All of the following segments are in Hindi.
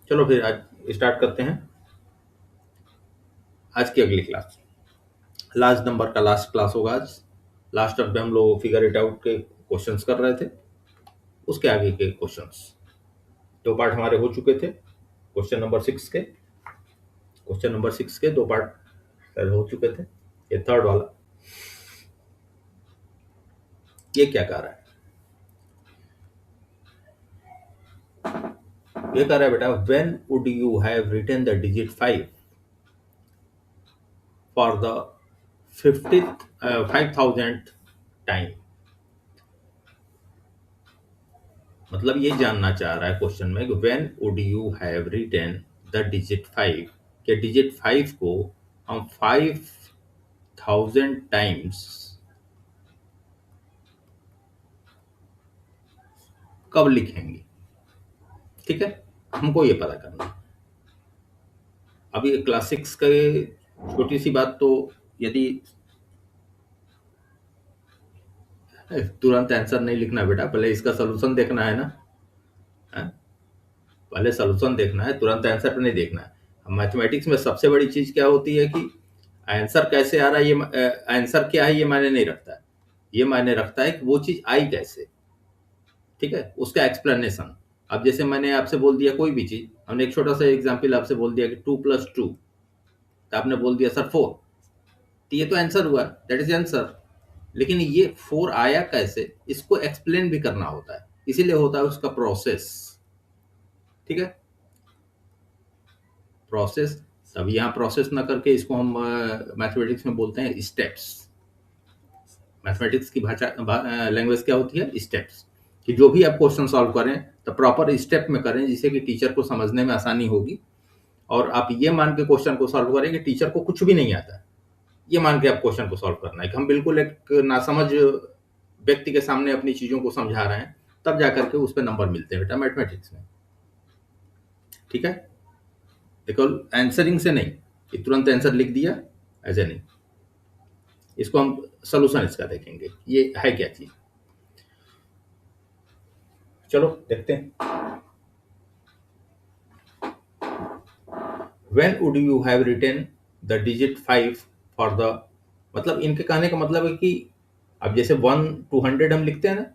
चलो फिर आज स्टार्ट करते हैं आज की अगली क्लास। लास्ट नंबर का लास्ट क्लास होगा आज। लास्ट टाइम पे हम लोग फिगर इट आउट के क्वेश्चंस कर रहे थे, उसके आगे के क्वेश्चंस दो पार्ट हमारे हो चुके थे। क्वेश्चन नंबर 6 के दो पार्ट पहले हो चुके थे। ये थर्ड वाला, ये क्या कह रहा है? ये कह रहा है बेटा, when would you have written the digit 5 for the 5000th time. मतलब ये जानना चाह रहा है क्वेश्चन में कि when would you have written the digit 5, के डिजिट 5 को हम 5000 टाइम्स कब लिखेंगे। ठीक है, हमको ये पता करना है। अभी क्लास 6 के छोटी सी बात, तो यदि तुरंत आंसर नहीं लिखना बेटा, पहले इसका सोल्यूशन देखना है ना। हाँ? पहले सोल्यूशन देखना है, तुरंत आंसर पे नहीं देखना है। मैथमेटिक्स में सबसे बड़ी चीज क्या होती है कि आंसर कैसे आ रहा है, ये आंसर क्या है ये मायने नहीं रखता है। ये मायने रखता है कि वो चीज आई कैसे। ठीक है, उसका एक्सप्लेनेशन। अब जैसे मैंने आपसे बोल दिया कोई भी चीज, हमने एक छोटा सा एग्जांपल आपसे बोल दिया कि 2 + 2, तो आपने बोल दिया सर 4, तो ये तो आंसर हुआ, दैट इज आंसर। लेकिन ये 4 आया कैसे, इसको एक्सप्लेन भी करना होता है, इसीलिए होता है उसका प्रोसेस। ठीक है, प्रोसेस। अब यहाँ प्रोसेस ना करके इसको हम मैथमेटिक्स में बोलते हैं स्टेप्स। मैथमेटिक्स की भाषा लैंग्वेज क्या होती है? स्टेप्स। कि जो भी आप क्वेश्चन सॉल्व करें तो प्रॉपर स्टेप में करें, जिससे कि टीचर को समझने में आसानी होगी। और आप ये मान के क्वेश्चन को सॉल्व करें कि टीचर को कुछ भी नहीं आता, ये मान के आप क्वेश्चन को सॉल्व करना है कि हम बिल्कुल एक नासमझ व्यक्ति के सामने अपनी चीजों को समझा रहे हैं, तब जाकर के उस पर नंबर मिलते हैं बेटा मैथमेटिक्स में। ठीक है, देखो आंसरिंग से नहीं कि तुरंत आंसर लिख दिया, ऐसे नहीं। इसको हम सोल्यूशन इसका देखेंगे, ये है क्या चीज। चलो देखते हैं। When would you have written the digit 5 for the, मतलब इनके कहने का मतलब है कि अब जैसे 1 to 100 हम लिखते हैं ना,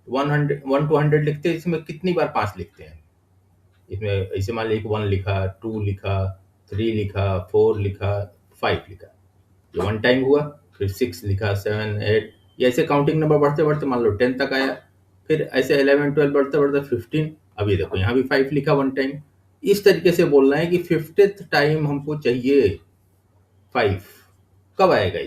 1 to 100 लिखते हैं, इसमें कितनी बार 5 लिखते हैं। इसमें ऐसे मान लीजिए 1 लिखा, 2 लिखा, 3 लिखा, 4 लिखा, 5 लिखा, ये 1 टाइम हुआ। फिर 6 लिखा, 7, 8, ये ऐसे काउंटिंग नंबर बढ़ते बढ़ते मान लो 10 तक आया। फिर ऐसे 11, 12 बढ़ते बढ़ते 15। अभी देखो यहाँ भी 5 लिखा 1 टाइम। इस तरीके से बोल रहे हैं कि 50th टाइम हमको चाहिए 5, कब आएगा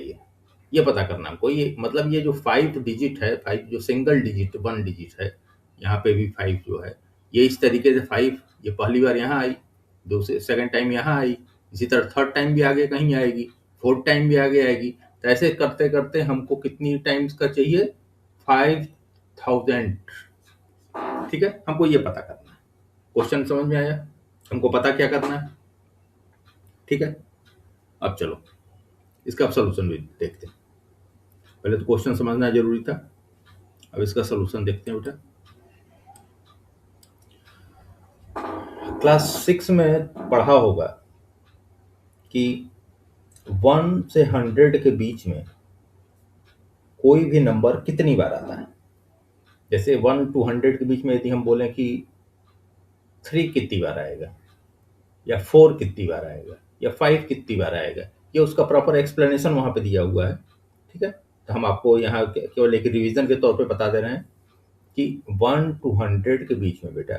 ये पता करना हमको। ये मतलब ये जो 5 डिजिट है, 5 जो सिंगल डिजिट 1 डिजिट है, यहाँ पे भी 5 जो है, ये इस तरीके से 5 ये पहली बार यहाँ आई, दूसरे सेकंड टाइम यहाँ आई, इसी तरह थर्ड टाइम भी आगे कहीं आएगी, फोर्थ टाइम भी आगे आएगी। तो ऐसे करते करते हमको कितनी टाइम्स का चाहिए? 5000। ठीक है, हमको ये पता करना है। क्वेश्चन समझ में आया? हमको पता क्या करना है। ठीक है, अब चलो इसका अब सोल्यूशन भी देखते हैं। पहले तो क्वेश्चन समझना जरूरी था, अब इसका सोल्यूशन देखते हैं बेटा। क्लास 6 में पढ़ा होगा कि 1 से 100 के बीच में कोई भी नंबर कितनी बार आता है। जैसे 1 to 100 के बीच में यदि हम बोलें कि 3 कितनी बार आएगा, या 4 कितनी बार आएगा, या 5 कितनी बार आएगा, ये उसका प्रॉपर एक्सप्लेनेशन वहां पे दिया हुआ है। ठीक है, तो हम आपको यहाँ केवल एक रिवीजन के तौर पे बता दे रहे हैं कि 1 to 100 के बीच में बेटा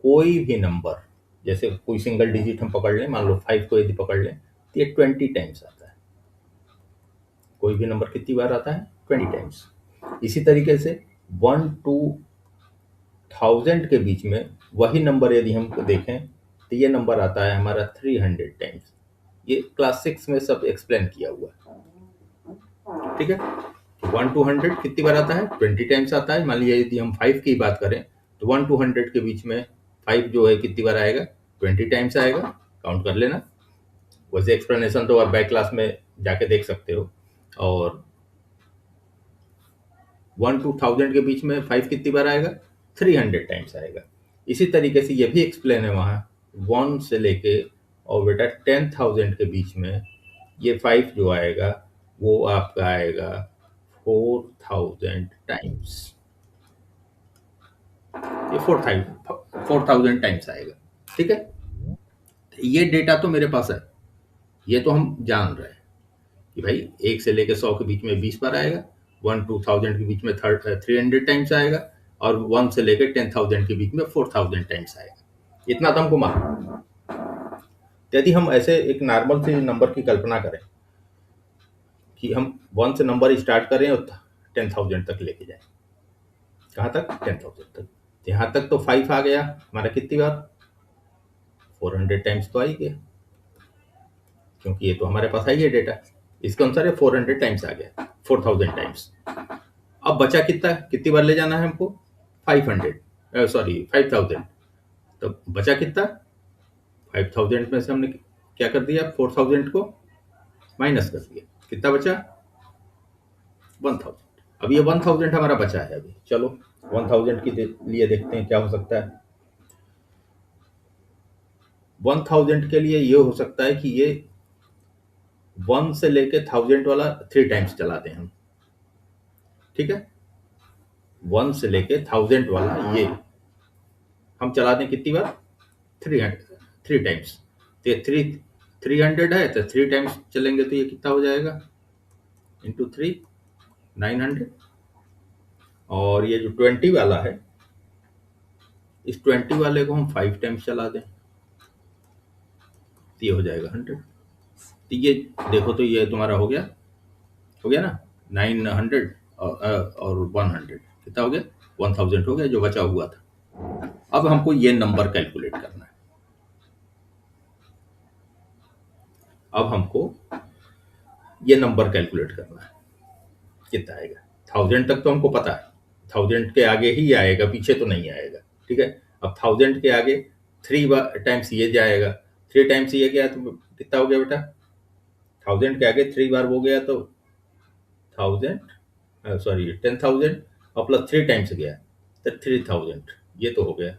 कोई भी नंबर, जैसे कोई सिंगल डिजिट हम पकड़ लें, मान लो 5 को यदि पकड़ लें, तो ये 20 टाइम्स आता है। कोई भी नंबर कितनी बार आता है? 20 टाइम्स। इसी तरीके से 1 to 1000 के बीच में वही नंबर यदि हम देखें तो ये नंबर आता है हमारा 300 टाइम्स। ये क्लास 6 में सब एक्सप्लेन किया हुआ है। ठीक है, 1 to 100 कितनी बार आता है? 20 टाइम्स आता है। मान लीजिए यदि हम 5 की बात करें तो 1 to 100 के बीच में 5 जो है कितनी बार आएगा? 20 टाइम्स आएगा। काउंट कर लेना। वैसे एक्सप्लेनेशन तो आप बैक क्लास में जाके देख सकते हो। और 1 to 1000 के बीच में 5 कितनी बार आएगा? 300 टाइम्स आएगा। इसी तरीके से ये भी एक्सप्लेन है वहाँ 1 से लेके और बेटा 10,000 के बीच में ये 5 जो आएगा वो आपका आएगा 4,000 टाइम्स। ये 4,000 टाइम्स आएगा। ठीक है, ये डेटा तो मेरे पास है, ये तो हम जान रहे हैं कि भाई 1 से लेके 100 के बीच में 20 बार आएगा, 1 2,000 के बीच में 300 टाइम्स आएगा, और 1 से लेके 10,000 के बीच में 4,000 टाइम्स आएगा। इतना तो हमको मालूम। यदि हम ऐसे एक नॉर्मल से नंबर की कल्पना करें कि हम 1 से नंबर स्टार्ट करें और 10,000 तक लेके जाएं। कहाँ तक? 10,000 तक। यहाँ तक तो 5 आ गया हमारा, कितनी बार? 400 टाइम्स तो आ ही गया, क्योंकि ये तो हमारे पास है ये डेटा। इसके अनुसार ये 400 टाइम्स आ गया, 4,000 टाइम्स। अब बचा कितना, कितनी बार ले जाना है हमको? 500, सॉरी 5,000। तो बचा कितना? 5,000 में से हमने क्या कर दिया? 4,000 को माइनस कर दिया, कितना बचा? 1,000। अब ये 1,000 हमारा बचा है अभी। चलो 1,000 के लिए देखते हैं क्या हो सकता है। 1,000 के लिए ये हो सकता है कि ये 1 से लेके 1,000 वाला 3 टाइम्स चलाते हैं हम। ठीक है, 1 से लेके 1,000 वाला ये हम चला दें कितनी बार? 3 टाइम्स। तो ये 300 है, तो 3 टाइम्स चलेंगे तो ये कितना हो जाएगा? इंटू 3, 900। और ये जो 20 वाला है, इस 20 वाले को हम 5 टाइम्स चला दें तो ये हो जाएगा 100। तो ये देखो, तो ये तुम्हारा हो गया ना 900 और 100, कितना हो गया? 1,000 हो गया जो बचा हुआ था। अब हमको ये नंबर कैलकुलेट करना है। अब हमको ये नंबर कैलकुलेट करना है, कितना आएगा? 1,000 तक तो हमको पता है, 1,000 के आगे ही आएगा, पीछे तो नहीं आएगा। ठीक है, अब 1,000 के आगे 3 टाइम्स ये जाएगा, 3 टाइम्स ये गया तो कितना हो गया बेटा? 1,000 के आगे 3 बार वो गया तो 10,000 और प्लस 3 टाइम्स गया तो 3,000, ये तो हो गया।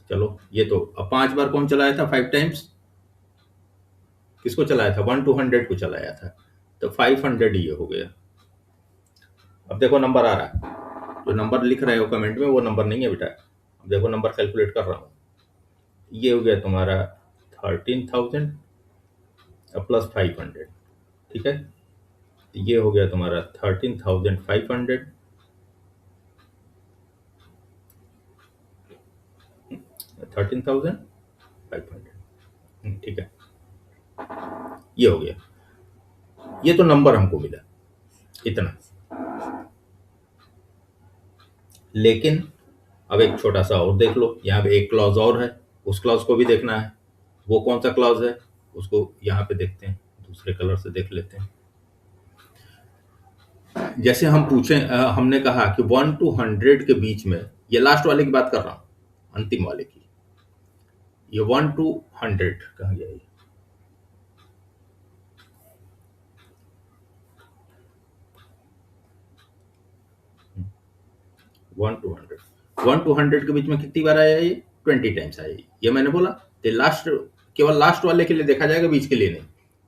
चलो ये तो, अब 5 बार कौन चलाया था? 5 टाइम्स किसको चलाया था? 1 to 100 को चलाया था, तो 500 ये हो गया। अब देखो नंबर आ रहा है, जो नंबर लिख रहे हो कमेंट में वो नंबर नहीं है बेटा। अब देखो नंबर कैलकुलेट कर रहा हूँ, ये हो गया तुम्हारा 13,000 प्लस 500। ठीक है, ये हो गया तुम्हारा 13,500, 13,500। ठीक है, ये हो गया। ये तो नंबर हमको मिला इतना। लेकिन अब एक छोटा सा और देख लो, यहाँ पे एक क्लॉज और है, उस क्लॉज को भी देखना है। वो कौन सा क्लॉज है उसको यहाँ पे देखते हैं, दूसरे कलर से देख लेते हैं। जैसे हम पूछे, हमने कहा कि 1 to 100 के बीच में, ये लास्ट वाले की बात कर रहा हूँ, अंतिम वाले की। ये 1 to 100 कहा गया है। 1 to 100, 1 to 100 के बीच में कितनी बार आया? ये 20 टाइम्स आया। ये मैंने बोला तो लास्ट, केवल लास्ट वाले के लिए देखा जाएगा, बीच के लिए नहीं।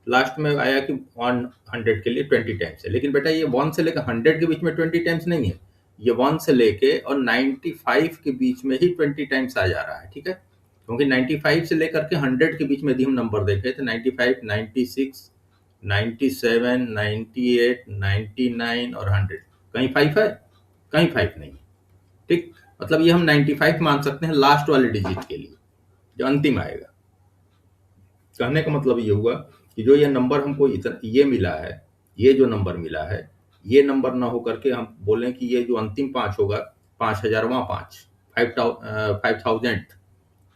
लास्ट में आया कि 100 के लिए 20 टाइम्स है, लेकिन बेटा ये 1 से लेकर 100 के बीच में 20 टाइम्स नहीं है, ये 1 से लेके और 95 के बीच में ही 20 टाइम्स आ जा रहा है। ठीक है, क्योंकि 95 से लेकर के 100 के बीच में यदि हम नंबर देखें तो 95, 96, 97, 98, 99 और 100, कहीं 5 है? कहीं 5 नहीं। ठीक, मतलब ये हम 95 मान सकते हैं लास्ट वाले डिजिट के लिए, जो अंतिम आएगा। कहने का मतलब ये हुआ कि जो ये नंबर हमको इतना ये मिला है, ये जो नंबर मिला है, ये नंबर ना हो करके हम बोलें कि ये जो अंतिम 5 होगा, 5,000वां 5, 5,000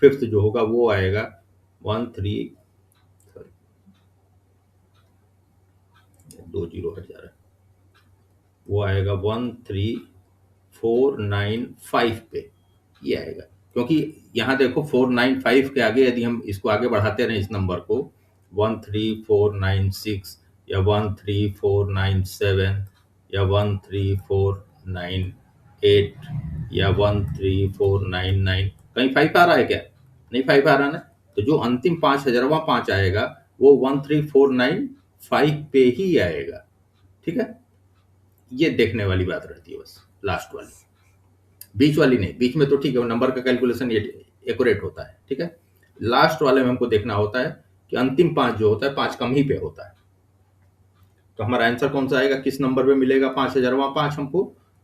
फिफ्थ जो होगा वो आएगा 13, सॉरी 2 जीरो हट जा रहा है, वो आएगा 13,495 पे ये आएगा। क्योंकि यहाँ देखो 495 के आगे यदि हम इसको आगे बढ़ाते रहें, इस नंबर को 13,496 या 13,497 या 13,498 या 13,499, कहीं 5 आ रहा है क्या? नहीं 5 आ रहा ना, तो जो अंतिम 5000वां 5 आएगा वो 13495 पे ही आएगा। ठीक है, ये देखने वाली बात रहती है बस, लास्ट वाली, बीच वाली नहीं। बीच में तो ठीक है, वो नंबर का कैलकुलेशन ये एक्यूरेट होता है। ठीक है, लास्ट वाले में हमको देखना होता है कि अंतिम 5 जो होता है 5 कम ही पे होता है। तो हमारा आंसर कौन सा आएगा, किस नंबर पे मिलेगा 5000वां 5 हमको,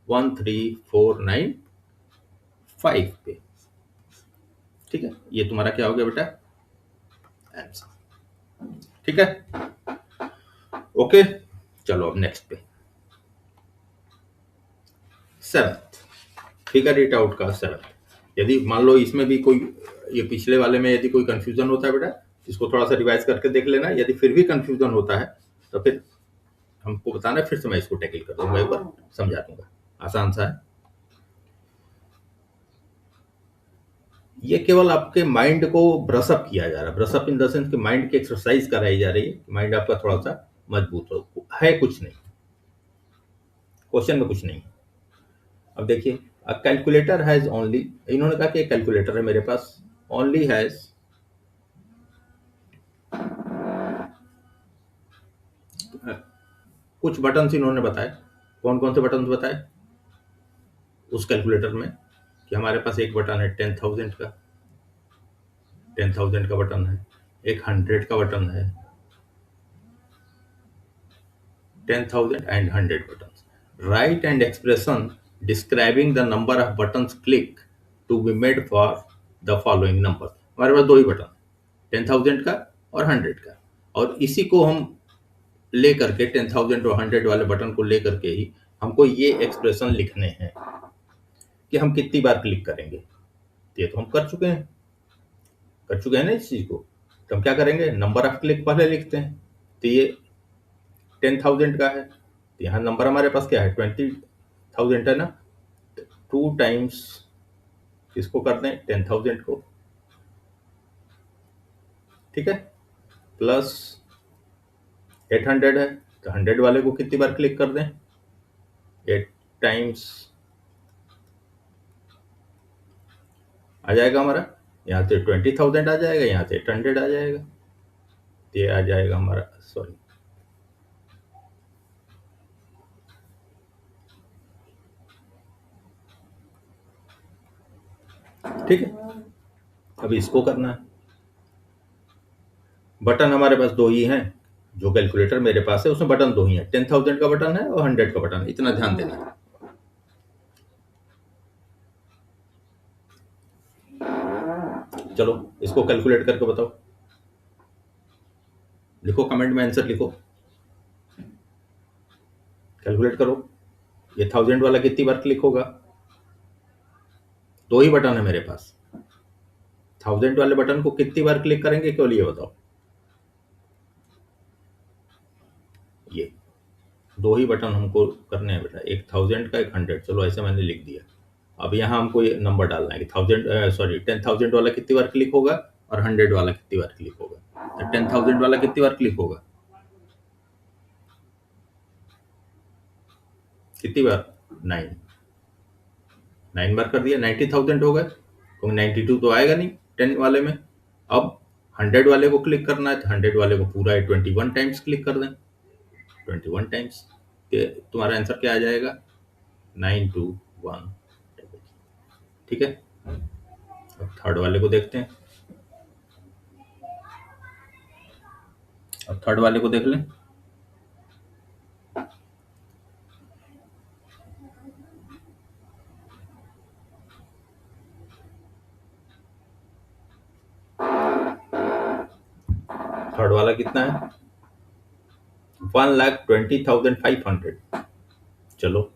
13495 पे। ठीक है, ये तुम्हारा क्या हो गया बेटा, आंसर। ठीक है, ओके, चलो अब नेक्स्ट पे, 7th, फिगर इट आउट का 7th। यदि मान लो इसमें भी कोई, ये पिछले वाले में यदि कोई कंफ्यूजन होता है बेटा, इसको थोड़ा सा रिवाइज करके देख लेना। यदि फिर भी कंफ्यूजन होता है तो फिर हमको बताना, फिर से मैं इसको टैकल कर दूंगा, एक बार समझा दूंगा। आसान सा है, ये केवल आपके माइंड को ब्रशअप किया जा रहा है। ब्रशअप इन द सेंस कि माइंड की एक्सरसाइज कराई जा रही है, माइंड आपका थोड़ा सा मजबूत हो, है कुछ नहीं, क्वेश्चन में कुछ नहीं। अब देखिए, अ कैलकुलेटर हैज ओनली, इन्होंने कहा कि एक कैलकुलेटर है मेरे पास, ओनली हैज कुछ बटन्स इन्होंने बताए। कौन कौन से बटन्स बताए उस कैलकुलेटर में, कि हमारे पास एक बटन है 10,000 का, 10,000 का बटन है, एक 100 का बटन है, 10,000 and 100 buttons. Write an expression describing the number of buttons click to be made for the following numbers. हमारे पास दो ही बटन, 10,000 का और 100 का, और इसी को हम ले करके 10,000 और 100 वाले बटन को ले करके ही हमको ये एक्सप्रेशन लिखने हैं कि हम कितनी बार क्लिक करेंगे। ये तो हम कर चुके हैं ना इस चीज को। तो हम क्या करेंगे, नंबर ऑफ क्लिक पहले लिखते हैं। तो ये 10,000 का है, तो यहाँ नंबर हमारे पास क्या है, 20,000 है ना। 2 टाइम्स किसको कर दें, 10,000 को। ठीक है, प्लस 800 है, तो 100 वाले को कितनी बार क्लिक कर दें, 8 टाइम्स आ जाएगा हमारा, यहाँ से 20,000 आ जाएगा, यहाँ से 800 आ जाएगा, ये आ जाएगा हमारा, सॉरी, ठीक है। अभी इसको करना है, बटन हमारे पास दो ही हैं, जो कैलकुलेटर मेरे पास है उसमें बटन दो ही है, 10,000 का बटन है और 100 का बटन है, इतना ध्यान देना है। चलो इसको कैलकुलेट करके बताओ, लिखो कमेंट में आंसर लिखो, कैलकुलेट करो। ये 1000 वाला कितनी बार क्लिक होगा, दो ही बटन है मेरे पास, 1000 वाले बटन को कितनी बार क्लिक करेंगे, केवल ये बताओ। ये दो ही बटन हमको करने हैं बेटा, एक 1000 का, एक 100। चलो ऐसे मैंने लिख दिया। अब यहाँ हमको ये नंबर डालना है कि 10,000 वाला कितनी बार क्लिक होगा और 100 वाला कितनी बार क्लिक होगा। तो 10,000 वाला कितनी बार क्लिक होगा, कितनी बार, 9 बार कर दिया, 90,000 हो गए, क्योंकि 92 तो आएगा नहीं 10 वाले में। अब 100 वाले को क्लिक करना है, तो 100 वाले को पूरा 21 टाइम्स क्लिक कर दें, 21 टाइम्स, तुम्हारा आंसर क्या आ जाएगा, 921। ठीक है, अब थर्ड वाले को देखते हैं, अब थर्ड वाले को देख लें। थर्ड वाला कितना है, 1,20,500। चलो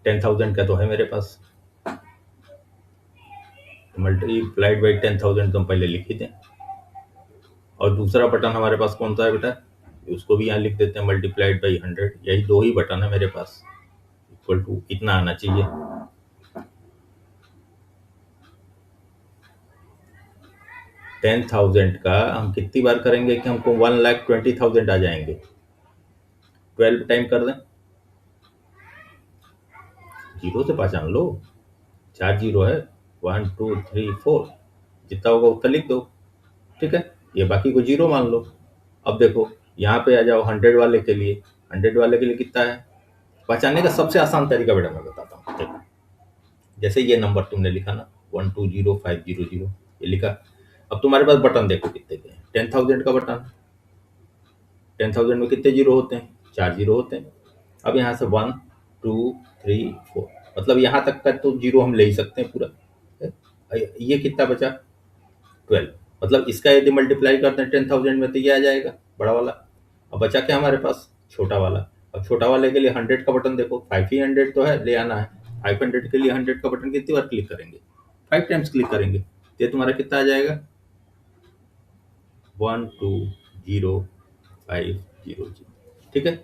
10,000 का तो है मेरे पास, मल्टीप्लाइड बाई 10,000 तो हम पहले लिख ही दें। और दूसरा बटन हमारे पास कौन सा है बेटा, उसको भी यहाँ लिख देते हैं, मल्टीप्लाइड बाई 100। यही दो ही बटन है मेरे पास, इक्वल टू इतना आना चाहिए। 10,000 का हम कितनी बार करेंगे कि हमको 1,20,000 आ जाएंगे, 12 टाइम कर दें, जीरो से पहचान लो, 4 जीरो है, 1 2 3 4, जितना होगा उतना लिख दो, ठीक है। ये बाकी को जीरो मान लो। अब देखो यहाँ पे आ जाओ 100 वाले के लिए। 100 वाले के लिए कितना है पहचानने का सबसे आसान तरीका बेटा मैं बताता हूँ। देखो जैसे ये नंबर तुमने लिखा ना 120500, ये लिखा। अब तुम्हारे पास बटन देखो कितने के हैं। 10,000 का बटन। 10,000 में कितने जीरो होते हैं? 4 जीरो होते हैं। अब यहाँ से 1 2 3 4, मतलब यहाँ तक का तो जीरो हम ले ही सकते हैं पूरा। ये कितना बचा? 12। मतलब इसका यदि मल्टीप्लाई करते हैं 10,000 में तो ये आ जाएगा बड़ा वाला। अब बचा क्या हमारे पास? छोटा वाला। अब छोटा वाले के लिए 100 का बटन देखो, 5 ही 100 तो है, ले आना है। 500 के लिए 100 का बटन कितनी बार क्लिक करेंगे? 5 टाइम्स क्लिक करेंगे। तो ये तुम्हारा कितना आ जाएगा? 120500, ठीक है।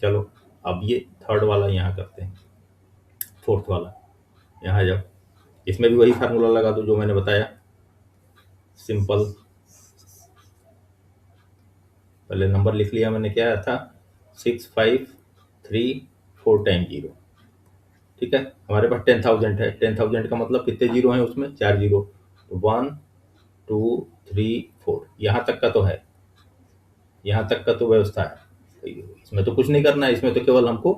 चलो अब ये थर्ड वाला यहाँ करते हैं, फोर्थ वाला। यहाँ आ जाओ, इसमें भी वही फार्मूला लगा दो जो मैंने बताया, सिंपल। पहले नंबर लिख लिया मैंने, क्या था? 6534 टाइम जीरो, ठीक है। हमारे पास 10,000 है। 10,000 का मतलब कितने जीरो हैं उसमें? 4 जीरो। तो 1 2 3 4, यहाँ तक का तो है, यहाँ तक का तो व्यवस्था है। तो इसमें तो कुछ नहीं करना है, इसमें तो केवल हमको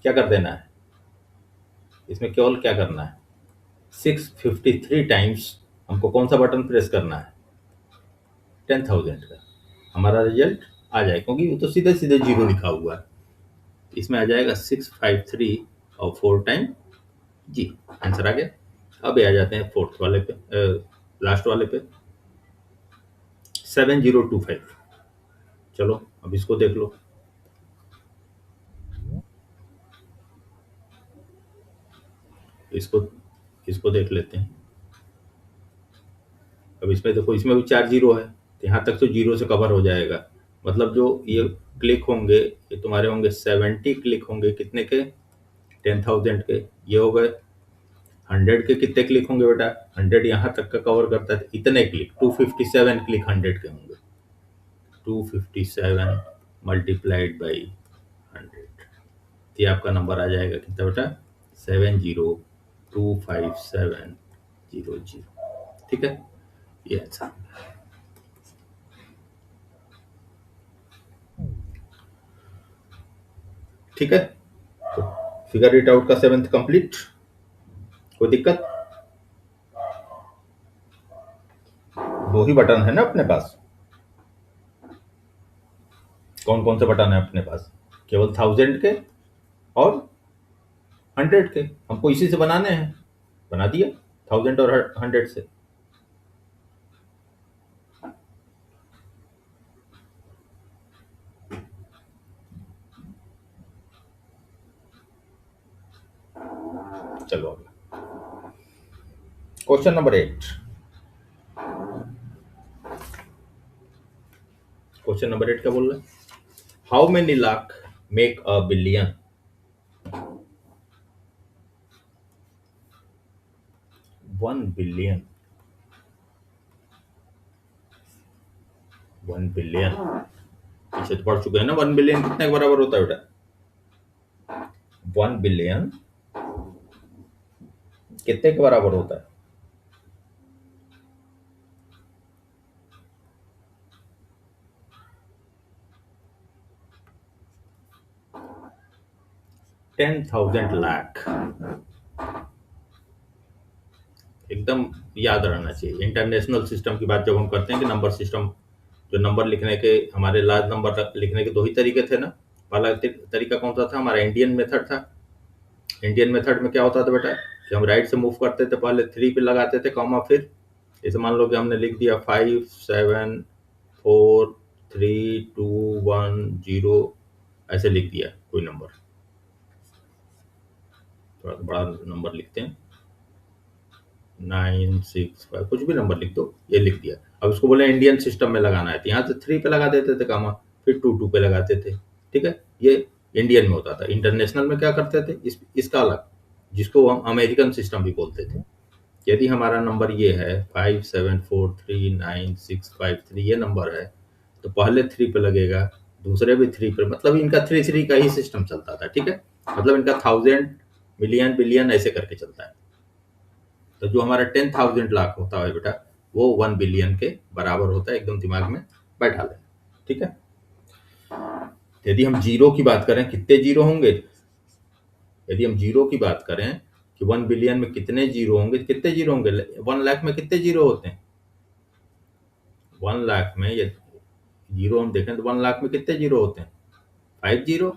क्या कर देना है, इसमें केवल क्या करना है, 653 टाइम्स हमको कौन सा बटन प्रेस करना है? 10,000 का। हमारा रिजल्ट आ जाए, क्योंकि वो तो सीधे सीधे जीरो लिखा हुआ है। इसमें आ जाएगा 653 और 4 टाइम जी, आंसर आ गया। अब ये आ जाते हैं फोर्थ वाले पे, लास्ट वाले पे, 7025। चलो अब इसको देख लो। इसको इसको देख लेते हैं। अब इसमें देखो, इसमें भी 4 जीरो है, तो यहाँ तक तो जीरो से कवर हो जाएगा। मतलब जो ये क्लिक होंगे, ये तुम्हारे होंगे 70 क्लिक होंगे, कितने के? 10,000 के। ये हो गए 100 के। कितने क्लिक होंगे बेटा? 100 यहाँ तक का कवर करता है, इतने क्लिक 257 क्लिक 100 के होंगे। 257 मल्टीप्लाइड बाई 100, ये आपका नंबर आ जाएगा कितना बेटा? 702570, ठीक है। ये आंसर। ठीक है, तो फिगर इट आउट का 7th कंप्लीट। कोई दिक्कत? दो ही बटन है ना अपने पास। कौन कौन से बटन है अपने पास? केवल 1000 के और 100 के। हमको इसी से बनाने हैं, बना दिया 1000 और 100 से। चलो क्वेश्चन नंबर 8। क्वेश्चन नंबर 8 क्या बोल रहा है? How many lakh make a billion? 1 billion. 1 billion पीछे तो पढ़ चुके हैं ना। 1 बिलियन कितने के बराबर होता है बेटा? 1 बिलियन कितने के बराबर होता है? $10,000 एकदम याद रहना चाहिए। इंटरनेशनल सिस्टम की बात जब हम करते हैं कि नंबर सिस्टम, जो नंबर लिखने के, हमारे लार्ज नंबर लिखने के दो ही तरीके थे ना। पहला तरीका कौन सा था? हमारा इंडियन मेथड था। इंडियन मेथड में क्या होता था बेटा कि हम राइट से मूव करते थे, पहले 3 पे लगाते थे कॉमा, फिर जैसे मान लो कि हमने लिख दिया 5 7 4 3 2 1 0, ऐसे लिख दिया कोई नंबर। थोड़ा सा बड़ा नंबर लिखते हैं, 9 6 5, कुछ भी नंबर लिख दो, ये लिख दिया। अब इसको बोले इंडियन सिस्टम में लगाना है, तो यहाँ से 3 पे लगा देते थे कामा, फिर 2 2 पे लगाते थे, ठीक है। ये इंडियन में होता था। इंटरनेशनल में क्या करते थे, इसका अलग, जिसको हम अमेरिकन सिस्टम भी बोलते थे। यदि हमारा नंबर ये है 57439653, ये नंबर है, तो पहले 3 पे लगेगा, दूसरे भी 3 पे, मतलब इनका 3 3 का ही सिस्टम चलता था, ठीक है। मतलब इनका 1000 मिलियन बिलियन ऐसे करके चलता है। तो जो हमारा 10,000 लाख होता है बेटा, वो 1 बिलियन के बराबर होता है, एकदम दिमाग में बैठा लें। ठीक है, यदि हम जीरो की बात करें, कितने जीरो होंगे, यदि हम जीरो की बात करें कि 1 बिलियन में कितने जीरो होंगे, कितने जीरो होंगे, 1 लाख में कितने जीरो होते हैं, 1 लाख में ये जीरो हम देखें तो 1 लाख में कितने जीरो होते हैं, 5 जीरो,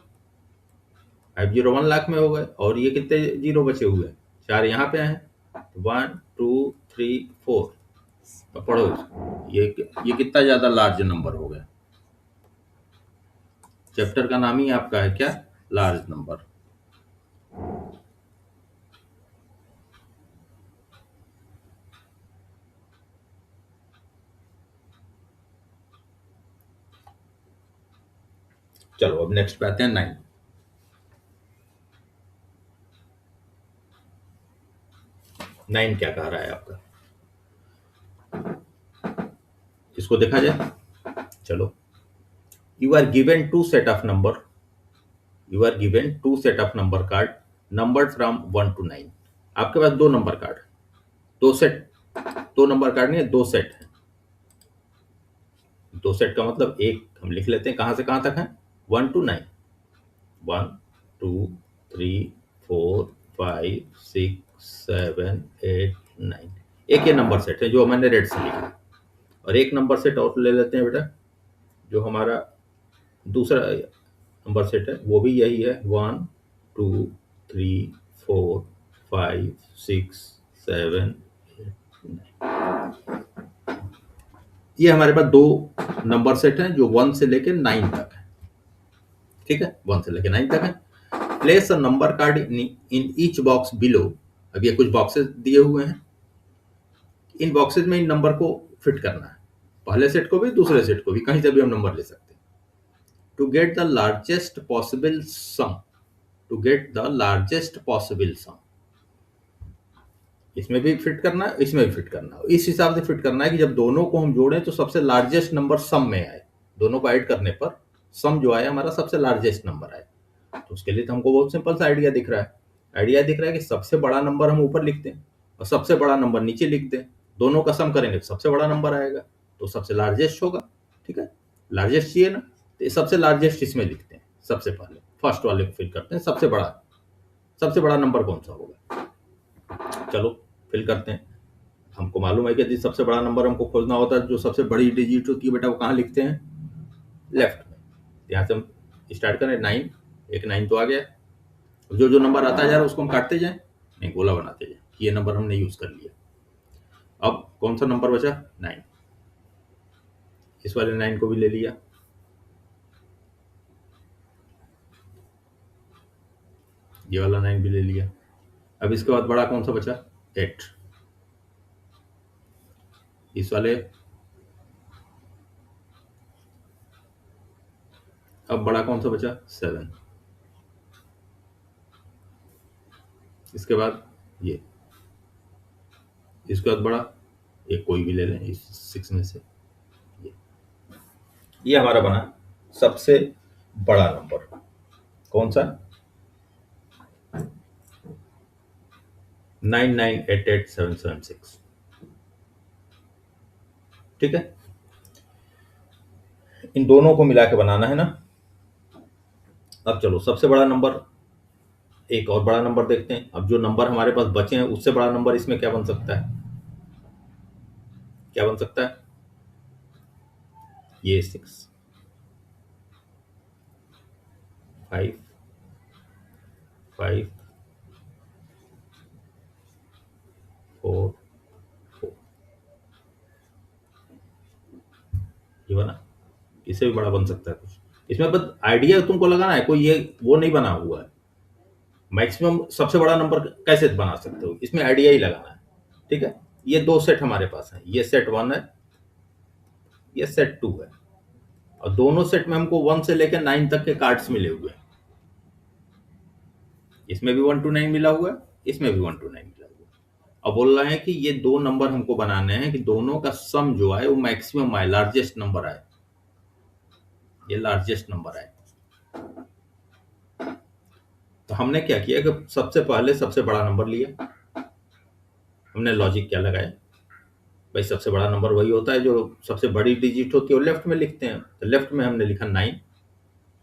5 जीरो 1 लाख में हो गए, और ये कितने जीरो बचे हुए हैं, 4 यहाँ पे हैं, 1 2 3 4। अब पढ़ो इसको। ये कितना ज्यादा लार्ज नंबर हो गया। चैप्टर का नाम ही आपका है क्या, लार्ज नंबर। चलो अब नेक्स्ट पे आते हैं 9। 9 क्या कह रहा है आपका, इसको देखा जाए। चलो, you are given two set of number, you are given two set of number card number from 1 to 9। आपके पास दो नंबर कार्ड, दो सेट, दो नंबर कार्ड नहीं है, दो सेट है। दो सेट का मतलब एक हम लिख लेते हैं, कहां से कहां तक है, 1 to 9, 1 2 3 4 5 6 7 8 9। एक ये नंबर सेट है जो मैंने रेड से लिखा, और एक नंबर सेट और ले लेते हैं बेटा, जो हमारा दूसरा नंबर सेट है, वो भी यही है, 1 2 3 4 5 6 7 9। ये हमारे पास दो नंबर सेट हैं जो 1 से लेकर 9 तक है। ठीक है, 1 से लेकर 9 तक है। Place a number card in each box below. अब ये कुछ बॉक्सेस दिए हुए हैं, इन बॉक्सेस में इन नंबर को फिट करना है, पहले सेट को भी दूसरे सेट को भी, कहीं से भी हम नंबर ले सकते हैं। To get the largest possible sum, to get the largest possible sum, इसमें भी फिट करना है, इसमें भी फिट करना है। इस हिसाब से फिट करना है कि जब दोनों को हम जोड़ें तो सबसे लार्जेस्ट नंबर सम में आए, दोनों को ऐड करने पर सम जो आया हमारा सबसे लार्जेस्ट नंबर आए। तो उसके लिए तो हमको बहुत सिंपल सा आइडिया दिख रहा है, आइडिया दिख रहा है कि सबसे बड़ा नंबर हम ऊपर लिखते हैं और सबसे बड़ा नंबर नीचे लिख दें, दोनों का सम करेंगे तो सबसे बड़ा नंबर आएगा, तो सबसे लार्जेस्ट होगा। ठीक है, लार्जेस्ट चाहिए ना, तो सबसे लार्जेस्ट इसमें लिखते हैं, सबसे पहले फर्स्ट वाले को फिल करते हैं, सबसे बड़ा नंबर कौन सा होगा, चलो फिल करते हैं। हमको मालूम है कि यदि सबसे बड़ा नंबर हमको खोजना होता है, जो सबसे बड़ी डिजिट होती है बेटा, वो कहाँ लिखते हैं, लेफ्ट में। यहाँ से हम स्टार्ट करें, 9, एक 9 तो आ गया, जो जो नंबर आता जा रहा है उसको हम काटते जाएं, नहीं गोला बनाते जाएं, ये नंबर हमने यूज कर लिया। अब कौन सा नंबर बचा, 9, इस वाले 9 को भी ले लिया, ये वाला 9 भी ले लिया। अब इसके बाद बड़ा कौन सा बचा, 8, इस वाले, अब बड़ा कौन सा बचा, 7, इसके बाद ये, इसके बाद बड़ा एक कोई भी ले लें इस 6 में से, ये हमारा बना सबसे बड़ा नंबर, कौन सा, 9988776। ठीक है, इन दोनों को मिला के बनाना है ना। अब चलो सबसे बड़ा नंबर, एक और बड़ा नंबर देखते हैं। अब जो नंबर हमारे पास बचे हैं उससे बड़ा नंबर इसमें क्या बन सकता है, क्या बन सकता है, ये 6 5 5 4 4, ये बना, इससे भी बड़ा बन सकता है कुछ। इसमें बस आइडिया तुमको लगाना है, कोई ये वो नहीं बना हुआ है, मैक्सिमम सबसे बड़ा नंबर कैसे बना सकते हो, इसमें आइडिया ही लगाना है। ठीक है, ये दो सेट हमारे पास है, ये सेट 1 है, ये सेट 2 है, और दोनों सेट में हमको 1 से लेकर 9 तक के कार्ड्स मिले हुए हैं। इसमें भी 1 to 9 मिला हुआ है, इसमें भी 1 to 9 मिला हुआ है। अब बोल रहे हैं कि ये दो नंबर हमको बनाने हैं कि दोनों का सम जो आए वो मैक्सिमम आए, लार्जेस्ट नंबर आए, ये लार्जेस्ट नंबर आए। तो हमने क्या किया कि सबसे पहले सबसे बड़ा नंबर लिया, हमने लॉजिक क्या लगाया, भाई सबसे बड़ा नंबर वही होता है जो सबसे बड़ी डिजिट होती है वो लेफ्ट में लिखते हैं। तो लेफ्ट में हमने लिखा 9,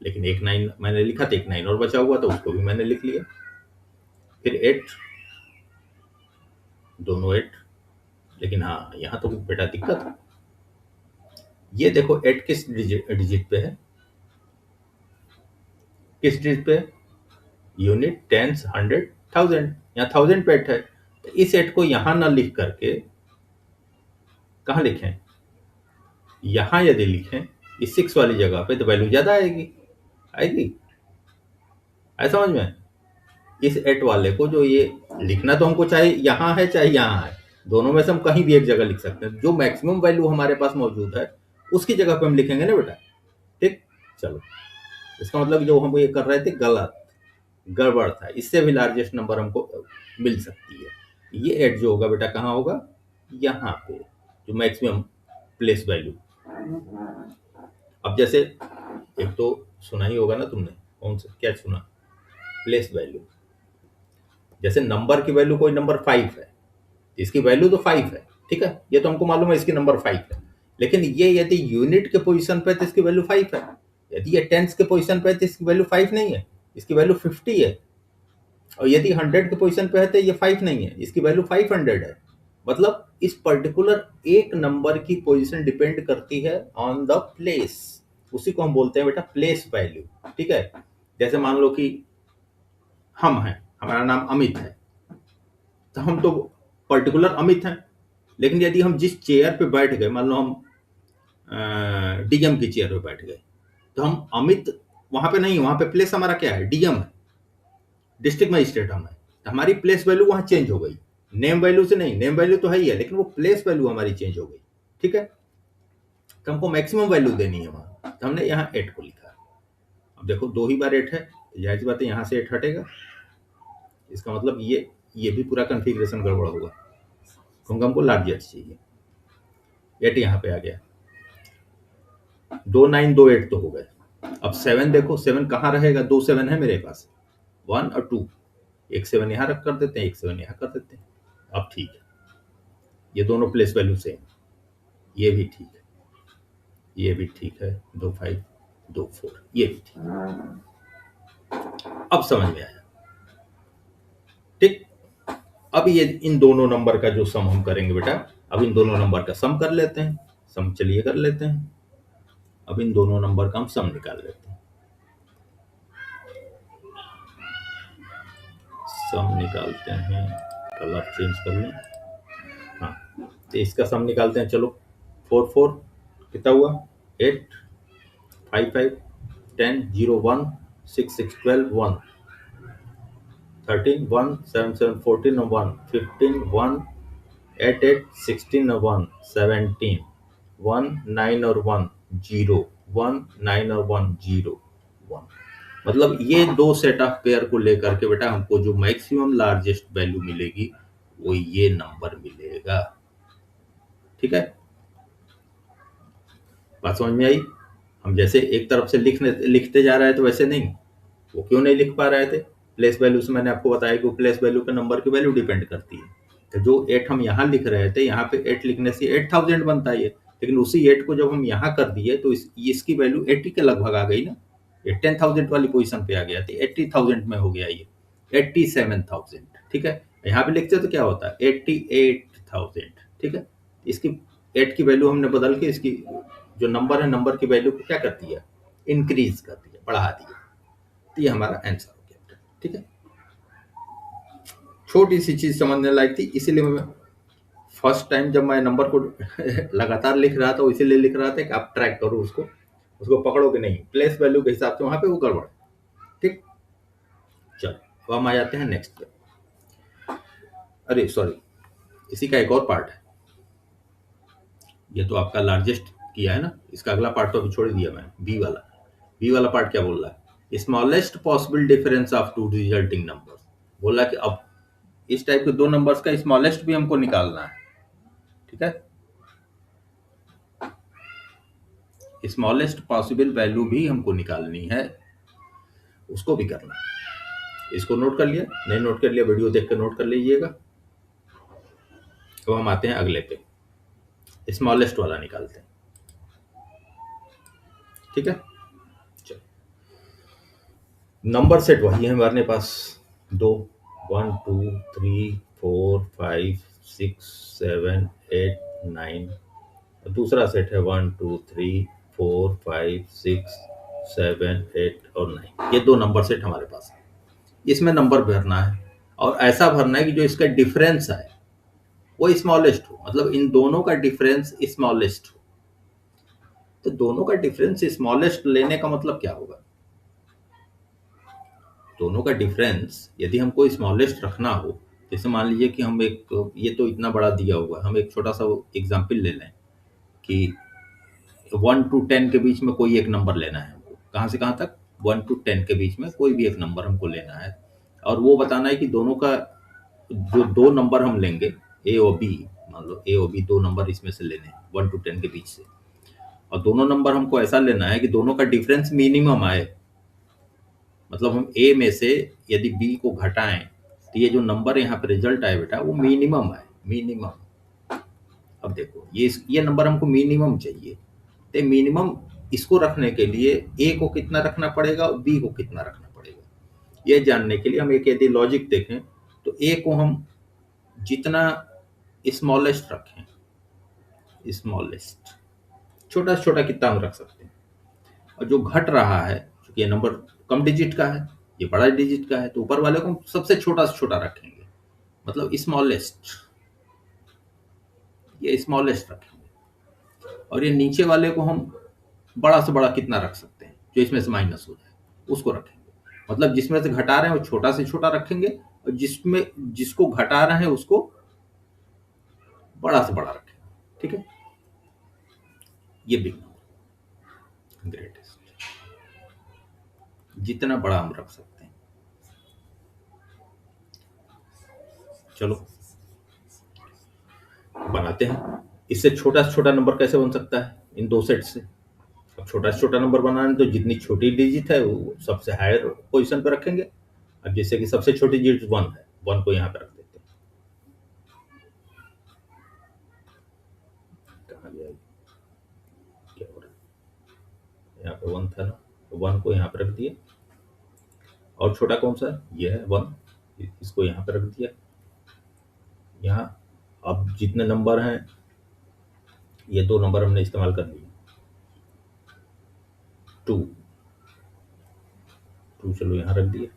लेकिन एक 9 मैंने लिखा था, एक 9 और बचा हुआ, तो उसको भी मैंने लिख लिया। फिर 8, दोनों 8। लेकिन हाँ, यहाँ तो बेटा दिक्कत है। ये देखो 8 किस डिजिट पे है, किस डिजिट पे? Unit, tens, hundred, thousand. यहाँ थाउजेंड पे 8 है, तो इस 8 को यहाँ ना लिख करके कहाँ लिखें? यहाँ यदि लिखें इस 6 वाली जगह पे, तो वैल्यू ज्यादा आएगी। आएगी? आए समझ में? इस 8 वाले को जो ये लिखना, तो हमको चाहे यहाँ है चाहे यहाँ है, दोनों में से हम कहीं भी एक जगह लिख सकते हैं। जो मैक्सिमम वैल्यू हमारे पास मौजूद है उसकी जगह पे हम लिखेंगे ना बेटा। ठीक, चलो। इसका मतलब जो हम ये कर रहे थे गलत, गड़बड़ था। इससे भी लार्जेस्ट नंबर हमको मिल सकती है। ये 8 जो होगा बेटा कहाँ होगा? यहाँ पे, जो मैक्सिमम प्लेस वैल्यू। अब जैसे एक तो सुना ही होगा ना तुमने, कौन सा, क्या सुना? Place value. जैसे नंबर की वैल्यू, कोई नंबर 5 है, इसकी वैल्यू तो 5 है, ठीक है, ये तो हमको मालूम है इसकी नंबर 5 है। लेकिन ये यदि यूनिट के पोजीशन पे है तो इसकी वैल्यू 5 है। यदि ये टेंस के पोजीशन पे है तो इसकी वैल्यू 5 नहीं है, इसकी वैल्यू 50 है। और यदि 100 के पोजीशन पे है तो ये 5 नहीं है, इसकी वैल्यू 500 है। मतलब इस पर्टिकुलर एक नंबर की पोजीशन डिपेंड करती है ऑन द प्लेस। उसी को हम बोलते हैं बेटा प्लेस वैल्यू। ठीक है, जैसे मान लो कि हम हैं, हमारा नाम अमित है, तो हम तो पर्टिकुलर अमित हैं। लेकिन यदि हम जिस चेयर पे बैठ गए, मान लो हम डीएम की चेयर पे बैठ गए, तो हम अमित वहां पे नहीं, वहां पे प्लेस हमारा क्या है? डीएम है, डिस्ट्रिक्ट मजिस्ट्रेट हम है। तो हमारी प्लेस वैल्यू वहां चेंज हो गई, नेम वैल्यू से नहीं। नेम वैल्यू तो है ही है, लेकिन वो प्लेस वैल्यू हमारी चेंज हो गई। ठीक है, तो हमको मैक्सिमम वैल्यू देनी है वहां, तो हमने यहाँ 8 को लिखा। अब देखो 2 ही बार 8 है, तो जाहिर सी बात है यहाँ से 8 हटेगा। इसका मतलब ये भी पूरा कन्फिग्रेशन गड़बड़ होगा, क्योंकि हमको लार्जेस्ट चाहिए। 8 यहाँ पे आ गया, 2 9 2 8 तो हो गए। अब 7 देखो, 7 कहाँ रहेगा? 2 7 है मेरे पास, 1 और 2। एक 7 यहाँ रख कर देते हैं, एक 7 यहाँ कर देते हैं। अब ठीक है, ये दोनों प्लेस वैल्यू सेम, ये भी ठीक है, ये भी ठीक है। 2 5 2 4, ये भी ठीक है। अब समझ में आया? ठीक। अब ये इन दोनों नंबर का जो सम हम करेंगे बेटा, अब इन दोनों नंबर का सम कर लेते हैं। सम चलिए कर लेते हैं। अब इन दोनों नंबर का हम सम निकाल लेते हैं। सम निकालते हैं, कलर चेंज कर लें। हाँ, तो इसका सम निकालते हैं। चलो, 4 4 कितना हुआ? 8 5 5 10 0 1 6 6 12 1 13 1 7 7 14 1 15 1 8 8 16 1 17 1 9 और 1 0 1 9 और 1 0 1। मतलब ये दो सेट ऑफ पेयर को लेकर के बेटा हमको जो मैक्सिमम लार्जेस्ट वैल्यू मिलेगी वो ये नंबर मिलेगा। ठीक है, बात समझ में आई? हम जैसे एक तरफ से लिखते जा रहे थे वैसे नहीं। वो क्यों नहीं लिख पा रहे थे? प्लेस वैल्यू से मैंने आपको बताया कि प्लेस वैल्यू पे नंबर की वैल्यू डिपेंड करती है। तो जो 8 हम यहाँ लिख रहे थे, यहाँ पे 8 लिखने से 8000 बनता है ये। लेकिन उसी 8 को जब हम यहाँ कर दिए तो इसकी वैल्यू 80 के लगभग आ गई ना। ये 10,000 वाली पोजीशन पे आ गया, तो 80,000 में हो गया ये 87,000। ठीक है, यहाँ पे लिखते तो क्या होता है? 88,000। ठीक है, इसकी 8 की वैल्यू हमने बदल के इसकी जो नंबर है, नंबर की वैल्यू को क्या कर दिया? इंक्रीज कर दिया, बढ़ा दिया। तो ये हमारा आंसर हो गया। ठीक है, छोटी सी चीज समझने लायक थी, इसीलिए मैं फर्स्ट टाइम जब मैं नंबर को लगातार लिख रहा था, इसीलिए लिख रहा था कि आप ट्रैक करो उसको, उसको पकड़ोगे नहीं, प्लेस वैल्यू के हिसाब से वहां पे वो गड़बड़। ठीक, चलो अब हम आ जाते हैं नेक्स्ट पे। अरे सॉरी, इसी का एक और पार्ट है। ये तो आपका लार्जेस्ट किया है ना, इसका अगला पार्ट तो अभी छोड़ दिया मैंने, बी वाला। बी वाला पार्ट क्या बोल रहा है? Smallest possible difference of two resulting numbers. बोला कि अब इस टाइप के दो नंबर्स का स्मॉलेस्ट भी हमको निकालना है। ठीक है, स्मॉलेस्ट पॉसिबल वैल्यू भी हमको निकालनी है, उसको भी करना है। इसको नोट कर लिया? नहीं नोट कर लिया, वीडियो देख कर नोट कर लीजिएगा। अब हम आते हैं अगले पे। स्मॉलेस्ट वाला निकालते हैं। ठीक है, चलो। नंबर सेट वही है हमारे पास, दो, 1 2 3 4 5 6 7 8 9। दूसरा सेट है 1 2 3 4 5 6 7 8 और 9। ये दो नंबर सेट हमारे पास है। इसमें नंबर भरना है और ऐसा भरना है कि जो इसका डिफरेंस है वो स्मॉलेस्ट हो, मतलब इन दोनों का डिफरेंस स्मॉलेस्ट हो। तो दोनों का डिफरेंस स्मॉलेस्ट लेने का मतलब क्या होगा? दोनों का डिफरेंस यदि हमको स्मॉलेस्ट रखना हो, जैसे मान लीजिए कि हम एक, ये तो इतना बड़ा दिया हुआ है, हम एक छोटा सा एग्जाम्पल ले लें कि 1 to 10 के बीच में कोई एक नंबर लेना है हमको। कहाँ से कहाँ तक? 1 to 10 के बीच में कोई भी एक नंबर हमको लेना है और वो बताना है कि दोनों का जो दो नंबर हम लेंगे, ए और बी, मान लो ए और बी दो नंबर इसमें से लेने हैं 1 to 10 के बीच से, और दोनों नंबर हमको ऐसा लेना है कि दोनों का डिफरेंस मिनिमम आए। मतलब हम ए में से यदि बी को घटाएं तो ये जो नंबर यहाँ पे रिजल्ट आए बेटा वो मिनिमम आए, मिनिमम। अब देखो ये नंबर हमको मिनिमम चाहिए, तो मिनिमम इसको रखने के लिए ए को कितना रखना पड़ेगा और बी को कितना रखना पड़ेगा, ये जानने के लिए हम एक यदि लॉजिक देखें तो ए को हम जितना स्मॉलेस्ट रखें, स्मॉलेस्ट, छोटा से छोटा कितना हम रख सकते हैं, और जो घट रहा है क्योंकि ये नंबर कम डिजिट का है, ये बड़ा डिजिट का है, तो ऊपर वाले को हम सबसे छोटा से छोटा रखेंगे, मतलब स्मॉलेस्ट, ये स्मॉलेस्ट रखेंगे। और ये नीचे वाले को हम बड़ा से बड़ा कितना रख सकते हैं जो इसमें से माइनस हो जाए उसको रखेंगे, मतलब जिसमें से घटा रहे हैं वो छोटा से छोटा रखेंगे और जिसमें जिसको घटा रहे हैं उसको बड़ा से बड़ा रखेंगे। ठीक है, ये बिग नंबर, ग्रेटेस्ट, जितना बड़ा हम रख सकते हैं। चलो बनाते हैं। इससे छोटा से छोटा नंबर कैसे बन सकता है इन दो सेट से? अब छोटा से छोटा नंबर बनाना तो जितनी छोटी डिजिट है वो सबसे हायर पोजीशन पे रखेंगे। अब जैसे कि सबसे छोटी डिजिट 1 है, 1 को यहाँ पे रख देते हैं। कहाँ गया ये? क्या हो रहा है? यहाँ पे 1 था ना, तो 1 को यहाँ पे रख दिए। और छोटा कौन सा है? ये है 1, इसको यहाँ पे रख दिया। यहाँ अब जितने नंबर हैं ये दो नंबर हमने इस्तेमाल कर लिए। 2 चलो यहाँ रख दिया,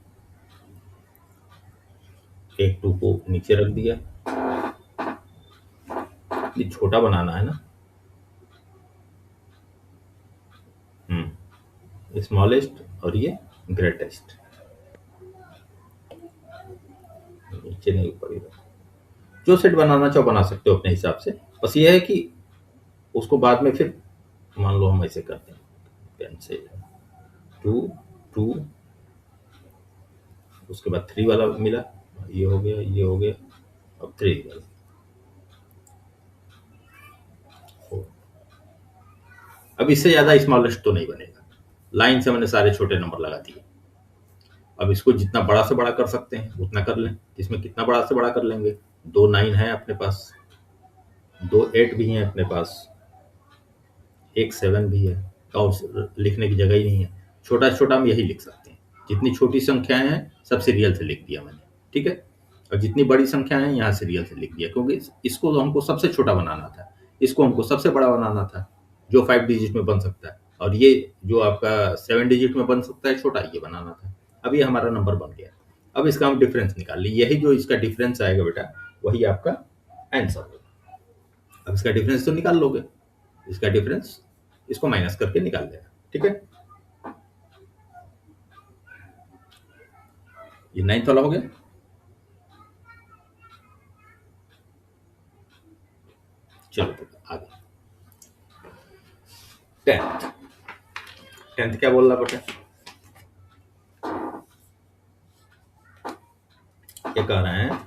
एक 2 को नीचे रख दिया। ये छोटा बनाना है ना, स्मॉलेस्ट और ये ग्रेटेस्ट, नीचे नहीं ऊपर ही रखो। जो सेट बनाना चाहो बना सकते हो अपने हिसाब से, बस ये है कि उसको बाद में फिर मान लो हम ऐसे करते हैं पेन से 2 2, उसके बाद 3 वाला मिला, ये हो गया, ये हो गया, अब 3 वाला 4। अब इससे ज्यादा स्मॉलेस्ट तो नहीं बनेगा, लाइन से मैंने सारे छोटे नंबर लगा दिए। अब इसको जितना बड़ा से बड़ा कर सकते हैं उतना कर लें। इसमें कितना बड़ा से बड़ा कर लेंगे? 2 9 है अपने पास, 2 8 भी हैं अपने पास, एक 7 भी है, और लिखने की जगह ही नहीं है। छोटा से छोटा हम यही लिख सकते हैं, जितनी छोटी संख्याएं हैं सब सीरियल से लिख दिया मैंने। ठीक है, और जितनी बड़ी संख्याएं हैं यहाँ सीरियल से लिख दिया, क्योंकि इसको तो हमको सबसे छोटा बनाना था, इसको हमको सबसे बड़ा बनाना था जो 5 डिजिट में बन सकता है, और ये जो आपका 7 डिजिट में बन सकता है छोटा, ये बनाना था। अब ये हमारा नंबर बन गया। अब इसका हम डिफरेंस निकाल ली, यही जो इसका डिफरेंस आएगा बेटा वही आपका आंसर होगा। अब इसका डिफरेंस तो निकाल लोगे, इसका डिफरेंस इसको माइनस करके निकाल देना। ठीक है, ये 9th वाला हो गया। चलो आगे 10th। 10th क्या बोल रहा बेटा? ये कह रहे हैं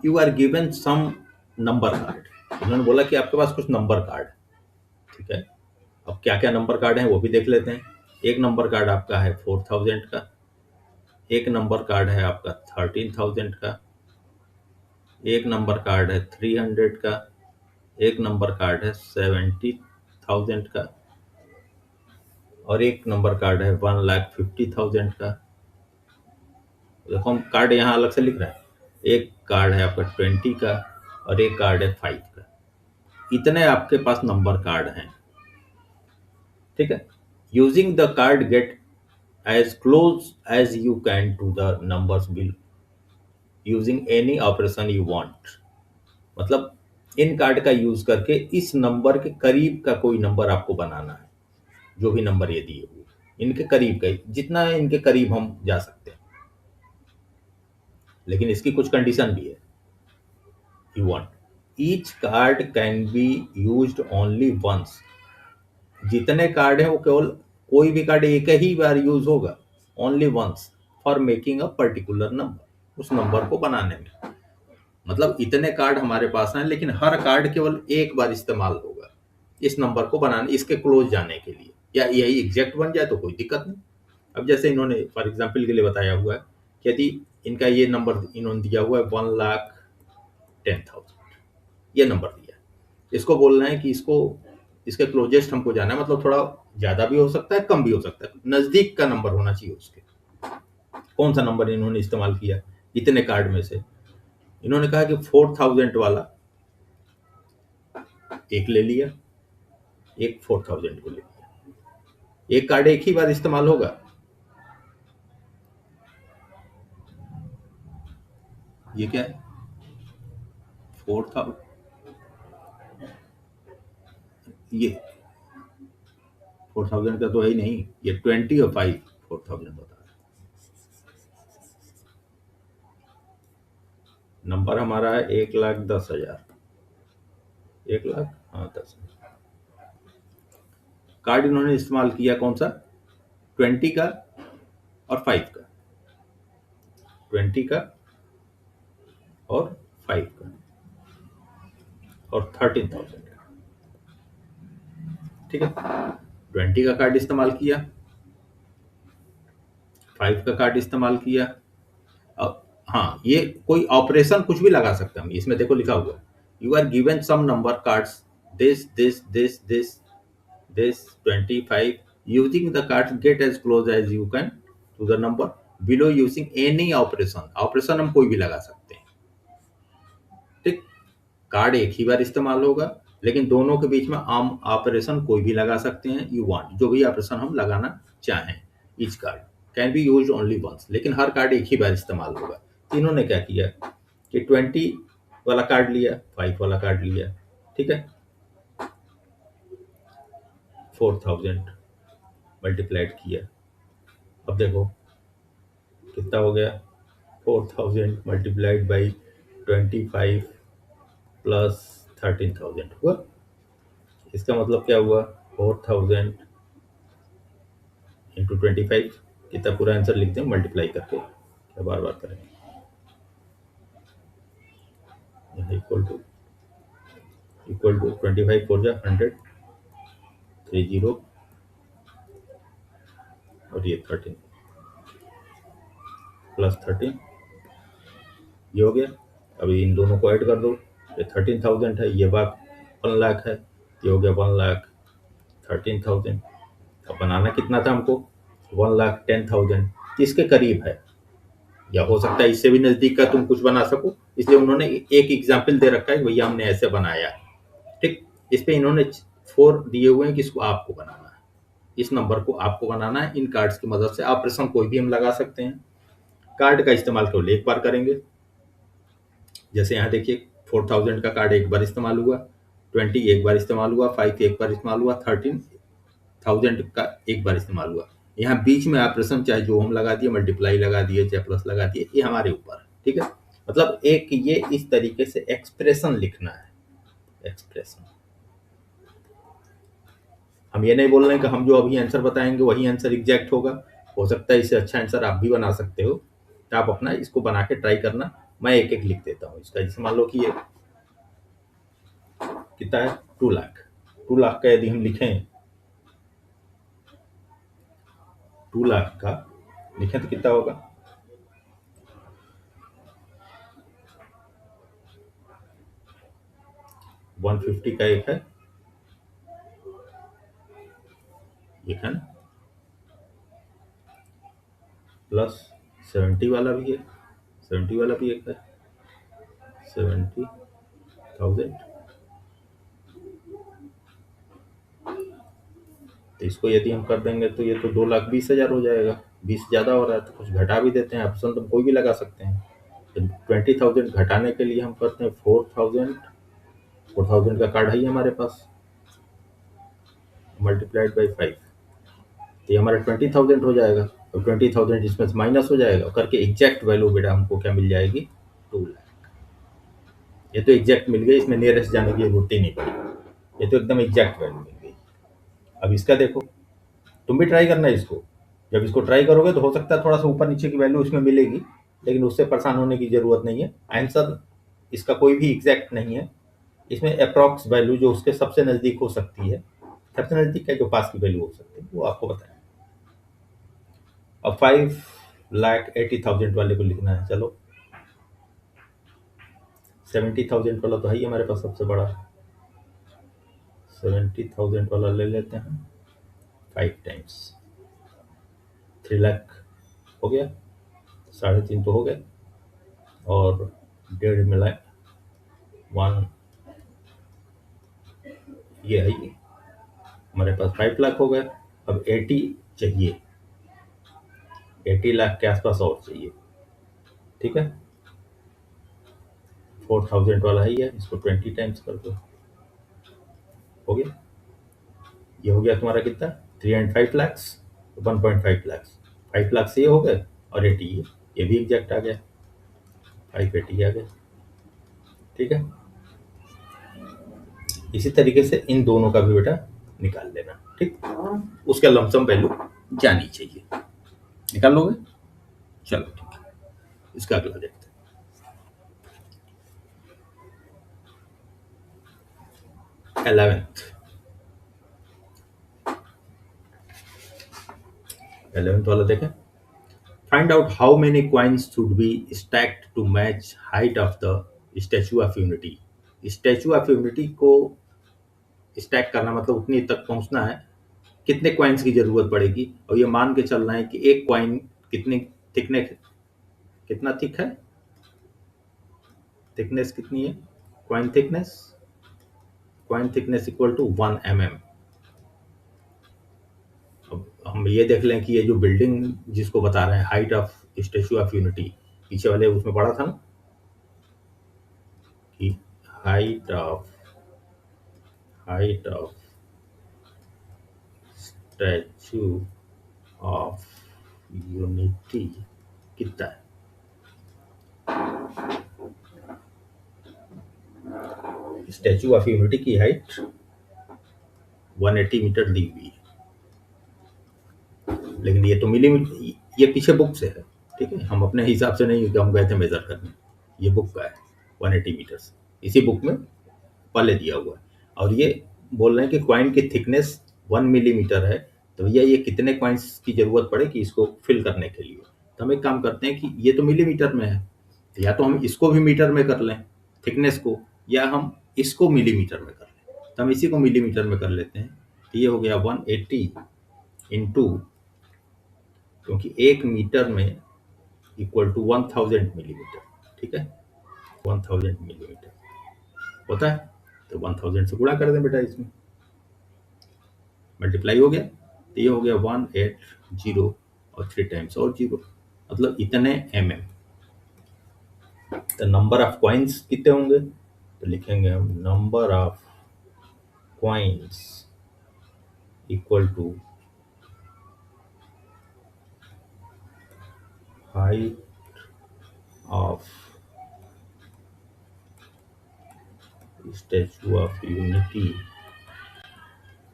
you are given some number card. उन्होंने बोला कि आपके पास कुछ नंबर कार्ड। ठीक है, अब क्या क्या नंबर कार्ड हैं वो भी देख लेते हैं। एक नंबर कार्ड आपका है 4000 का, एक नंबर कार्ड है आपका 13000 का, एक नंबर कार्ड है 300 का, एक नंबर कार्ड है 70,000 का और एक नंबर कार्ड है 1,50,000 का। देखो हम कार्ड यहाँ अलग से लिख रहे हैं। एक कार्ड है आपका 20 का और एक कार्ड है 5 का। इतने आपके पास नंबर कार्ड हैं, ठीक है। Using the card get as close as you can to the numbers below using any operation you want। मतलब इन कार्ड का यूज करके इस नंबर के करीब का कोई नंबर आपको बनाना है। जो भी नंबर ये दिए हुए इनके करीब का, जितना इनके करीब हम जा सकते हैं, लेकिन इसकी कुछ कंडीशन भी है। You want each card can be used only once. जितने कार्ड हैं वो केवल, कोई भी कार्ड एक ही बार यूज होगा, only once, for making a particular number, उस नंबर को बनाने में। मतलब इतने कार्ड हमारे पास हैं लेकिन हर कार्ड केवल एक बार इस्तेमाल होगा इस नंबर को बनाने, इसके क्लोज जाने के लिए, या यही एग्जैक्ट बन जाए तो कोई दिक्कत नहीं। अब जैसे इन्होंने फॉर एग्जाम्पल के लिए बताया हुआ है कि यदि इनका ये नंबर इन्होंने दिया हुआ है 1,10,000, ये नंबर दिया है, इसको बोलना है कि इसको, इसके क्लोजेस्ट हमको जाना है, मतलब थोड़ा ज्यादा भी हो सकता है कम भी हो सकता है, नजदीक का नंबर होना चाहिए उसके। कौन सा नंबर इन्होंने इस्तेमाल किया इतने कार्ड में से? इन्होंने कहा कि 4,000 वाला एक ले लिया, एक 4,000 को ले लिया। एक कार्ड एक ही बार इस्तेमाल होगा, ये क्या है 4,000, ये 4,000 का तो है ही नहीं, ये 20 और 5 4,000 बता रहा है। नंबर हमारा है 1,10,000, 1,00,000, हाँ 10,000। कार्ड इन्होंने इस्तेमाल किया कौन सा? 20 का और 5 का, 20 का और 5 का और 13,000 का, ठीक है। 20 का कार्ड इस्तेमाल किया, 5 का कार्ड इस्तेमाल किया। अब हाँ, ये कोई ऑपरेशन कुछ भी लगा सकते हैं हम, इसमें देखो लिखा हुआ है you are given some number cards this 25 using the cards get as close as you can to the number below using any operation. Operation हम कोई भी लगा सकते हैं, ठीक। कार्ड एक ही बार इस्तेमाल होगा लेकिन दोनों के बीच में आम ऑपरेशन कोई भी लगा सकते हैं। यू वांट, जो भी ऑपरेशन हम लगाना चाहें। Each card can be use only once, लेकिन हर कार्ड एक ही बार इस्तेमाल होगा। तो इन्होंने क्या किया कि 20 वाला कार्ड लिया, 5 वाला कार्ड लिया, ठीक है। 4,000 मल्टीप्लाइड किया। अब देखो कितना हो गया, 4,000 मल्टीप्लाइड बाई 25 प्लस 13,000 हुआ। इसका मतलब क्या हुआ, 4,000 इंटू 25, कितना पूरा आंसर लिखते हैं मल्टीप्लाई करके, क्या बार बार करेंगे, यहाँ इक्वल टू 25 फोर जा 100, 30 और ये 13 प्लस 13, ये हो गया। अभी इन दोनों को ऐड कर दो, ये 13,000 है, ये बात 1,00,000 है, ये हो गया 1,13,000। अब बनाना कितना था हमको, 1,10,000, इसके करीब है, या हो सकता है इससे भी नजदीक का तुम कुछ बना सको, इसलिए उन्होंने एक एग्जाम्पल दे रखा है, भैया हमने ऐसे बनाया, ठीक। इस पे इन्होंने 4 दिए हुए हैं कि इसको आपको बनाना है, इस नंबर को आपको बनाना है। इन कार्ड्स की मदद से ऑपरेशन कोई भी हम लगा सकते हैं। कार्ड का इस्तेमाल केवल एक बार करेंगे। जैसे यहाँ देखिए 4,000 का कार्ड एक बार इस्तेमाल हुआ, 20 एक बार इस्तेमाल हुआ, 5 एक बार इस्तेमाल हुआ, 13,000 का एक बार इस्तेमाल हुआ। यहाँ बीच में ऑपरेशन चाहे जो हम लगा दिए, मल्टीप्लाई लगा दिए चाहे प्लस लगा दिए, ये हमारे ऊपर है, ठीक है। मतलब एक ये इस तरीके से एक्सप्रेशन लिखना है, एक्सप्रेशन। हम ये नहीं बोल रहे हैं कि हम जो अभी आंसर बताएंगे वही आंसर एग्जैक्ट होगा, हो सकता है इससे अच्छा आंसर आप भी बना सकते हो। तो आप अपना इसको बना के ट्राई करना। मैं एक एक लिख देता हूँ इसका। जैसे मान लो कि ये कितना है, 2,00,000। 2,00,000 का यदि हम लिखें, 2,00,000 का लिखें तो कितना होगा, 150 का एक है ना, प्लस 70 वाला भी है, 70 वाला भी एक है, 70,000। तो इसको यदि हम कर देंगे तो ये तो 2,20,000 हो जाएगा। 20 ज़्यादा हो रहा है तो कुछ घटा भी देते हैं, ऑप्शन तो कोई भी लगा सकते हैं। तो 20,000 घटाने के लिए हम करते हैं 4,000, 4,000 का कार्ड है ही हमारे पास, मल्टीप्लाइड बाई 5, तो ये हमारा 20,000 हो जाएगा। और 20,000 इसमें से माइनस हो जाएगा करके एग्जैक्ट वैल्यू बेटा हमको क्या मिल जाएगी, 2,00,000। ये तो एग्जैक्ट मिल गई, इसमें नियरेस्ट जाने की जरूरत ही नहीं पड़ी, ये तो एकदम एग्जैक्ट वैल्यू मिल गई। अब इसका देखो, तुम भी ट्राई करना इसको। जब इसको ट्राई करोगे तो हो सकता है थोड़ा सा ऊपर नीचे की वैल्यू इसमें मिलेगी, लेकिन उससे परेशान होने की जरूरत नहीं है। आंसर इसका कोई भी एग्जैक्ट नहीं है, इसमें अप्रॉक्स वैल्यू जो उसके सबसे नज़दीक हो सकती है, सबसे नज़दीक है जो पास की वैल्यू हो सकती है वो आपको बताएं। अब 5,80,000 वाले को लिखना है। चलो 70,000 वाला तो है ही हमारे पास सबसे बड़ा, 70,000 वाला ले लेते हैं। 5 टाइम्स 3,00,000 हो गया, 3.5 तो हो गए, और 1.5 मिलाए 1, ये है ये हमारे पास 5,00,000 हो गए। अब 80 चाहिए, 80,00,000 के आसपास और चाहिए, ठीक है। 4,000 वाला है ही है, इसको 20 टाइम्स कर दो, हो गया। ये हो गया तुम्हारा कितना, 3.5 लाख, 1.5 लाख, 5 लाख से ये हो गए, और 80 ये भी एग्जैक्ट आ गया, 580 आ गया, ठीक है। इसी तरीके से इन दोनों का भी बेटा निकाल लेना, ठीक। उसका लमसम वैल्यू जानी चाहिए, निकाल लोगे। चलो ठीक है, इसका अगला देखते हैं। 11th वाला देखें। Find out how many coins should be stacked to match height of the Statue of Unity. Statue of Unity को स्टैक करना मतलब उतनी तक पहुंचना है, कितने कॉइन्स की जरूरत पड़ेगी, और ये मान के चलना है कि एक कॉइन कितने थिकने, कितना थिक है, थिकनेस कितनी है, coin thickness, coin thickness equal to 1 mm। अब हम ये देख लें कि ये जो बिल्डिंग जिसको बता रहे हैं height of Statue of unity, पीछे वाले उसमें पढ़ा था ना कि height of Statue of unity कितना है। स्टैचू ऑफ यूनिटी की हाइट 180 मीटर दी हुई है, लेकिन ये तो मिलीमीटर, ये पीछे बुक से है, ठीक है। हम अपने हिसाब से नहीं, हम गए थे मेजर करने, ये बुक का है 180 मीटर्स, इसी बुक में पहले दिया हुआ है। और ये बोल रहे हैं कि कॉइन की थिकनेस 1 मिलीमीटर है, तो भैया ये कितने कॉइन्स की जरूरत पड़ेगी इसको फिल करने के लिए। तो हम एक काम करते हैं कि ये तो मिलीमीटर में है, तो या तो हम इसको भी मीटर में कर लें थिकनेस को, या हम इसको मिलीमीटर में कर लें, तो हम इसी को मिलीमीटर में कर लेते हैं। तो ये हो गया 180 इंटू, क्योंकि 1 मीटर में इक्वल टू 1,000 मिलीमीटर, ठीक है, 1,000 मिलीमीटर होता है। तो 1,000 से गुणा कर दें बेटा, इसमें मल्टीप्लाई हो गया, तो ये हो गया 180 और 3 टाइम्स और 0, मतलब इतने mm। तो नंबर ऑफ कॉइन्स कितने होंगे, तो लिखेंगे हम number of coins equal to height of Statue of Unity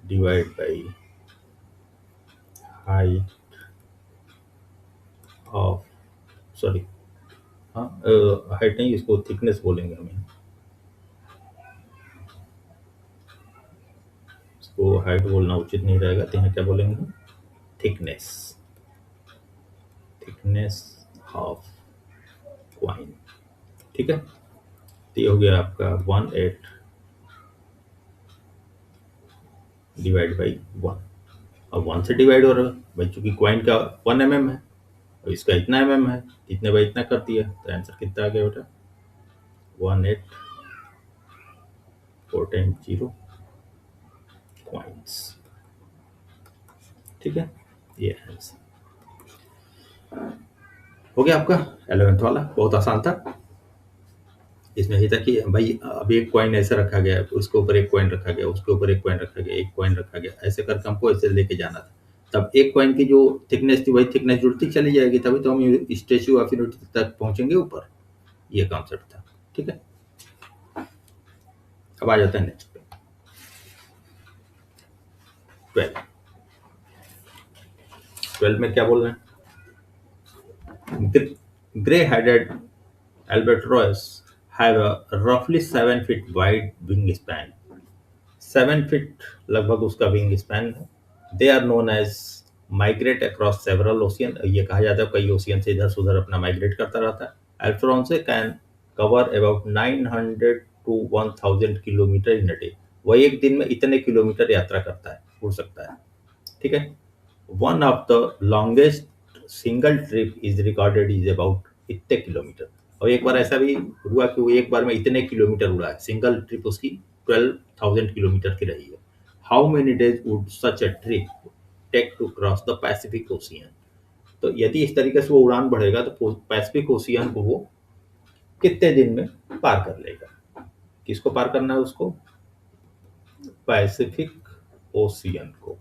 divide by height of, sorry, हाँ हाइट नहीं, इसको थिकनेस बोलेंगे हम, इसको हाइट बोलना उचित नहीं रहेगा, तो यहाँ क्या बोलेंगे हम, थिकनेस, थिकनेस ऑफ कॉइन, ठीक है। तो ये हो गया आपका 180 डिवाइड बाई 1। अब 1 से डिवाइड हो रहा है भाई, चूंकि कॉइन का 1 mm है और इसका इतना है, इतने बाई इतना कर दिया, तो आंसर कितना आ गया बेटा? 184.0 कॉइन्स। ठीक है, ये आंसर हो गया आपका 11th वाला, बहुत आसान था। इसमें ये था कि भाई अब एक कॉइन ऐसे रखा गया, उसके ऊपर एक कॉइन रखा गया, उसके ऊपर एक कॉइन रखा गया, एक कॉइन रखा गया, ऐसे करके हमको ऐसे लेके जाना था। तब एक कॉइन की जो थिकनेस थी वही थिकनेस जुड़ती चली जाएगी, तभी तो हम स्टेच्यू ऑफ यूनिटी तक पहुंचेंगे ऊपर। ये कॉन्सेप्ट था। ठीक है, अब आ जाता है नेक्स्ट पे। 12। 12 में क्या बोल रहे हैं? Grey headed albatross have a roughly 7 feet wide wingspan। 7 feet लगभग उसका विंग स्पैन है। They are known as migrate across several ocean. ये कहा जाता है कई ओशियन से इधर से उधर अपना माइग्रेट करता रहता है। अल्फ्रोंसे can cover about 900 to 1000 kilometre in a day. वह एक दिन में इतने किलोमीटर यात्रा करता है, उड़ सकता है। ठीक है, one of the longest single trip is recorded is about इतने किलोमीटर। और एक बार ऐसा भी हुआ कि वो एक बार में इतने किलोमीटर उड़ा है, सिंगल ट्रिप उसकी 12,000 किलोमीटर की रही है। How many days would such a trip take to cross the Pacific Ocean? तो यदि इस तरीके से वो उड़ान बढ़ेगा तो पैसिफिक ओशियन को वो कितने दिन में पार कर लेगा? किसको पार करना है उसको? पैसिफिक ओशियन को।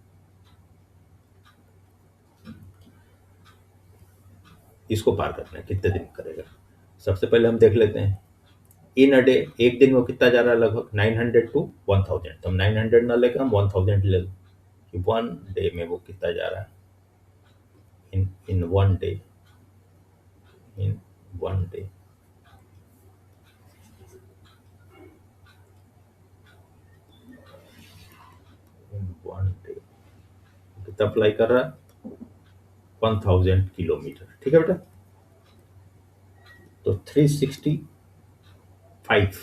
इसको पार करना है, कितने दिन करेगा? सबसे पहले हम देख लेते हैं इन अ डे। एक दिन में वो कितना जा रहा है? लगभग 900 टू 1000। तो हम 900 ना लेकर हम 1000 ले लो कि 1 डे में वो कितना जा रहा है। इन इन 1 डे, इन 1 डे, इन 1 डे कितना अप्लाई कर रहा है? 1000 किलोमीटर। ठीक है बेटा, तो 365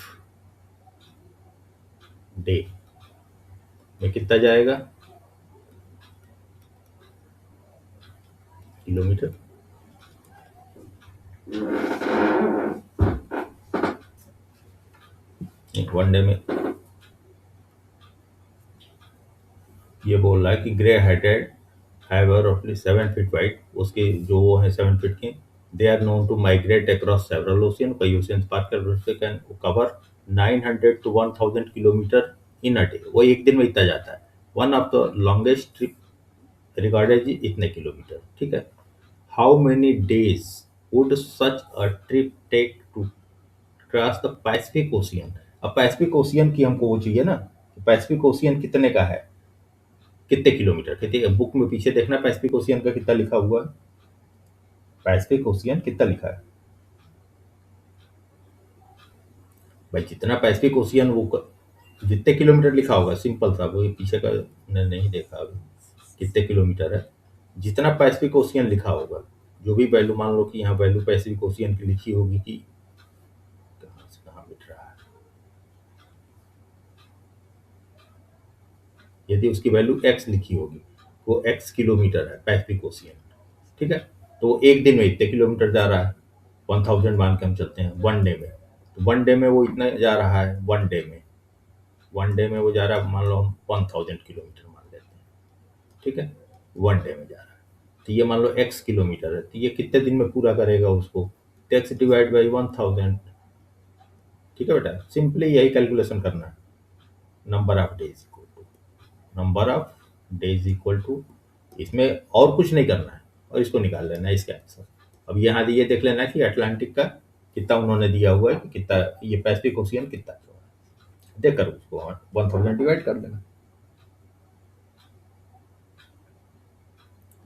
डे में कितना जाएगा किलोमीटर? 1 डे में ये बोल रहा है कि ग्रे हेडेड हैव रफली 7 फीट वाइड। उसके जो वो है 7 फीट के। They are known to migrate across several ocean. कई ओशियंस पार कर सकते, can cover 900 to 1000 kilometre in a day. वो एक दिन में इतना जाता है। One of the longest trip recorded इतने किलोमीटर। ठीक है, how many days would such a trip take to cross the Pacific Ocean? अब पैसिफिक ओशियन की हमको वो चाहिए ना, पैसिफिक ओशियन कितने का है, कितने किलोमीटर? कितने बुक में पीछे देखना पैसिफिक ओशियन का कितना लिखा हुआ है। पैसिफिक ओशियन कितना लिखा है भाई? जितना पैसिफिक ओशियन वो जितने किलोमीटर लिखा होगा, सिंपल सा, वो पीछे का मैंने नहीं देखा अभी कितने किलोमीटर है। जितना पैसिफिक ओशियन लिखा होगा, जो भी वैल्यू, मान लो कि यहाँ वैल्यू पैसिफिक ओशियन की लिखी होगी कि कहाँ से कहाँ मिट रहा है, यदि उसकी वैल्यू एक्स लिखी होगी, वो एक्स किलोमीटर है पैसिफिक ओशियन। ठीक है, तो वो एक दिन में इतने किलोमीटर जा रहा है। 1000 मान के हम चलते हैं 1 डे में। तो 1 डे में वो इतना जा रहा है। 1 डे में, 1 डे में वो जा रहा है, मान लो हम 1000 किलोमीटर मान लेते हैं। ठीक है, 1 डे में जा रहा है। तो ये मान लो एक्स किलोमीटर है, तो ये कितने दिन में पूरा करेगा उसको? X divide by 1000। ठीक है बेटा, सिंपली यही कैलकुलेशन करना है। Number of days equal to number of days equal to, इसमें और कुछ नहीं करना है, और इसको निकाल लेना है इसका आंसर। अब यहाँ ये देख लेना कि अटलांटिक का कितना उन्होंने दिया हुआ है, कि कितना ये पैसिफिक ओशियन कितना देखकर उसको 1000 डिवाइड कर देना।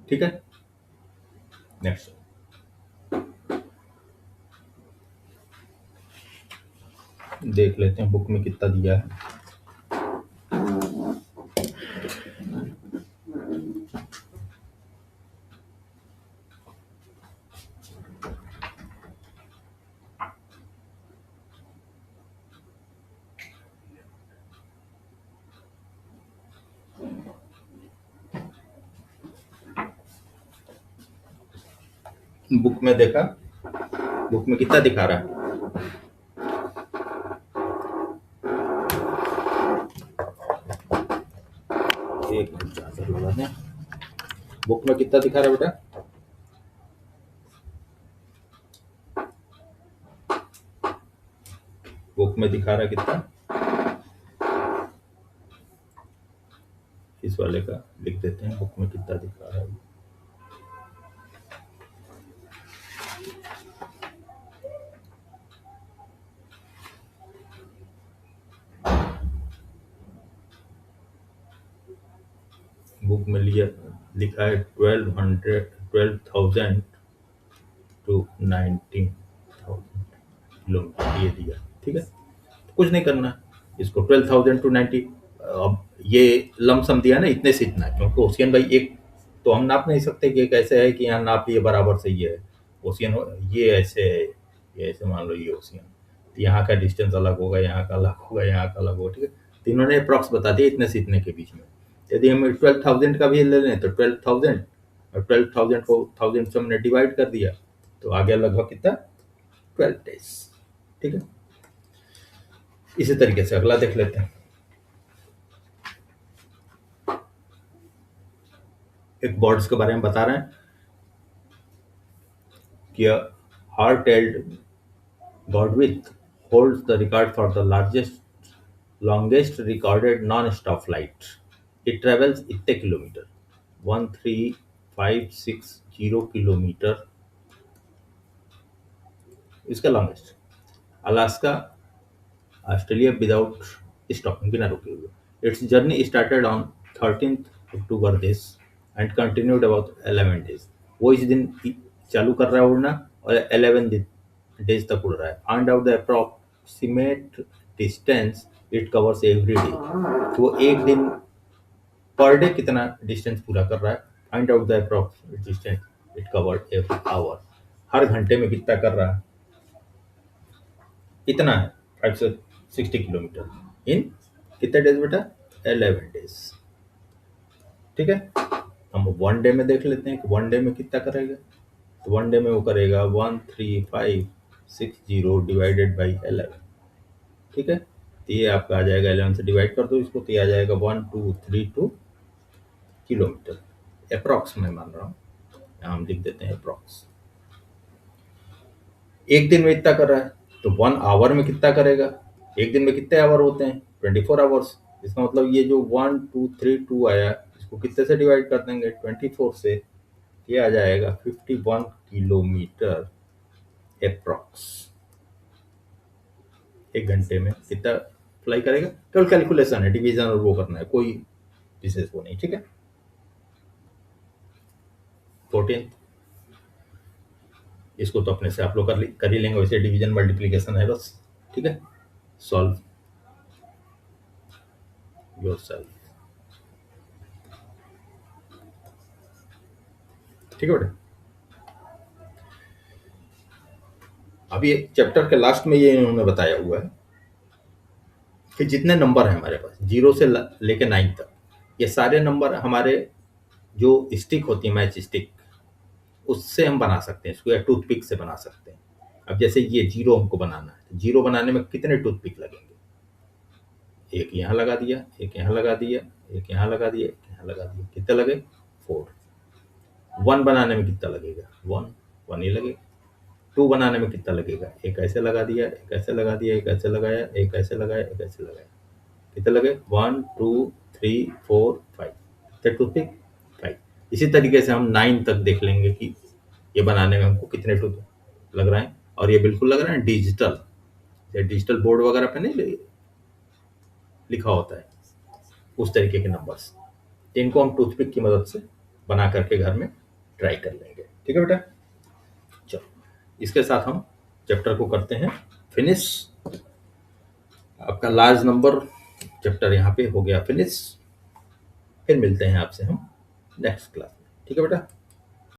ठीक है, नेक्स्ट देख लेते हैं बुक में कितना दिया है। बुक में देखा, बुक में कितना दिखा रहा है? एक मिनट चार्जर लगा दें। बुक में कितना दिखा रहा है बेटा? बुक में दिखा रहा है कितना? इस वाले का लिख देते हैं, बुक में कितना दिखा रहा है। बुक में लिया लिखा है 12,000 टू 19,000 किलोमीटर ये दिया। ठीक है, तो कुछ नहीं करना है इसको। 12,000 टू 90, अब ये लमसम दिया ना, इतने से इतना, क्योंकि ओशियन भाई एक तो हम नाप नहीं सकते कि कैसे है कि यहाँ नाप लिए बराबर से ये है ओशियन, ये ऐसे है, ये ऐसे मान लो ये ओशियन, तो यहाँ का डिस्टेंस अलग होगा, यहाँ का अलग होगा, यहाँ का अलग होगा। ठीक है, तो इन्होंने अप्रॉक्स बता दिया इतने से इतने के बीच में। यदि हम 12,000 का भी ले लें तो 12,000 और 12,000 को 1000 से हमने डिवाइड कर दिया तो आ गया लगभग कितना? 12 डेज। ठीक है, इसी तरीके से अगला देख लेते हैं। एक बर्ड्स के बारे में बता रहे हैं कि hard-tailed godwit holds the record for the longest recorded non-stop flight. It travels इतने किलोमीटर, 13,560 किलोमीटर इसका longest. Alaska Australia without stopping, बिना रुके हुए। It's journey started on 13th October this and continued about 11 days. वो इस दिन चालू कर रहा है उड़ना और 11 डेज तक उड़ रहा है। Find out the approximate distance it covers every day. तो वो एक दिन पर डे कितना डिस्टेंस पूरा कर रहा है। Find out the approximate distance it covered every hour. हर घंटे में कितना कर रहा है, इतना है 560 किलोमीटर इन कितने डेज बेटा? 11 डेज। ठीक है, हम वन डे में देख लेते हैं कि वन डे में कितना करेगा। तो वन डे में वो करेगा 13,560 डिवाइडेड बाई 11। ठीक है, तो ये आपका आ जाएगा, 11 से डिवाइड कर दो इसको तो ये आ जाएगा 1232 किलोमीटर। अप्रॉक्स मैं मान रहा हूँ, यहाँ हम लिख देते हैं अप्रॉक्स। एक दिन में इतना कर रहा है तो 1 आवर में कितना करेगा? एक दिन में कितने आवर होते हैं? 24 आवर्स। इसका मतलब ये जो 1232 आया इसको कितने से डिवाइड कर देंगे? 24 से। ये आ जाएगा 51 किलोमीटर अप्रॉक्स। एक घंटे में कितना फ्लाई करेगा? केवल कैलकुलेशन है, डिवीजन और वो करना है, कोई विशेष वो नहीं। ठीक है, 14 इसको तो अपने से आप लोग कर ही लेंगे, वैसे डिवीजन मल्टीप्लीकेशन है बस। ठीक है, सॉल्व योरसेल्फ। ठीक है बेटा, अभी चैप्टर के लास्ट में ये इन्होंने बताया हुआ है कि जितने नंबर हैं हमारे पास 0 से लेके 9 तक, ये सारे नंबर हमारे जो स्टिक होती है मैच स्टिक, उससे हम बना सकते हैं इसको, या टूथपिक से बना सकते हैं। अब जैसे ये 0 हमको बनाना है, तो 0 बनाने में कितने टूथपिक लगेंगे? एक यहाँ लगा दिया, एक यहाँ लगा दिया, एक यहाँ लगा दिया, एक यहाँ लगा दिया, कितने लगे? 4। 1 बनाने में कितना लगेगा? 1 ही लगेगा। 2 बनाने में कितना लगेगा? एक ऐसे लगा दिया, एक ऐसे लगा दिया, एक ऐसे लगाया, एक ऐसे लगाया, एक ऐसे लगाया, कितने लगे? 1 2 3 4 5। कितने टूथपिक? 5। इसी तरीके से हम 9 तक देख लेंगे कि ये बनाने में हमको कितने टूथ लग रहे हैं। और ये बिल्कुल लग रहा है डिजिटल, डिजिटल बोर्ड वगैरह पे नहीं लिखा होता है उस तरीके के नंबर्स, इनको हम टूथपिक की मदद से बना करके घर में ट्राई कर लेंगे। ठीक है बेटा, चलो इसके साथ हम चैप्टर को करते हैं फिनिश। आपका लार्ज नंबर चैप्टर यहाँ पे हो गया फिनिश। फिर मिलते हैं आपसे हम नेक्स्ट क्लास में। ठीक है बेटा।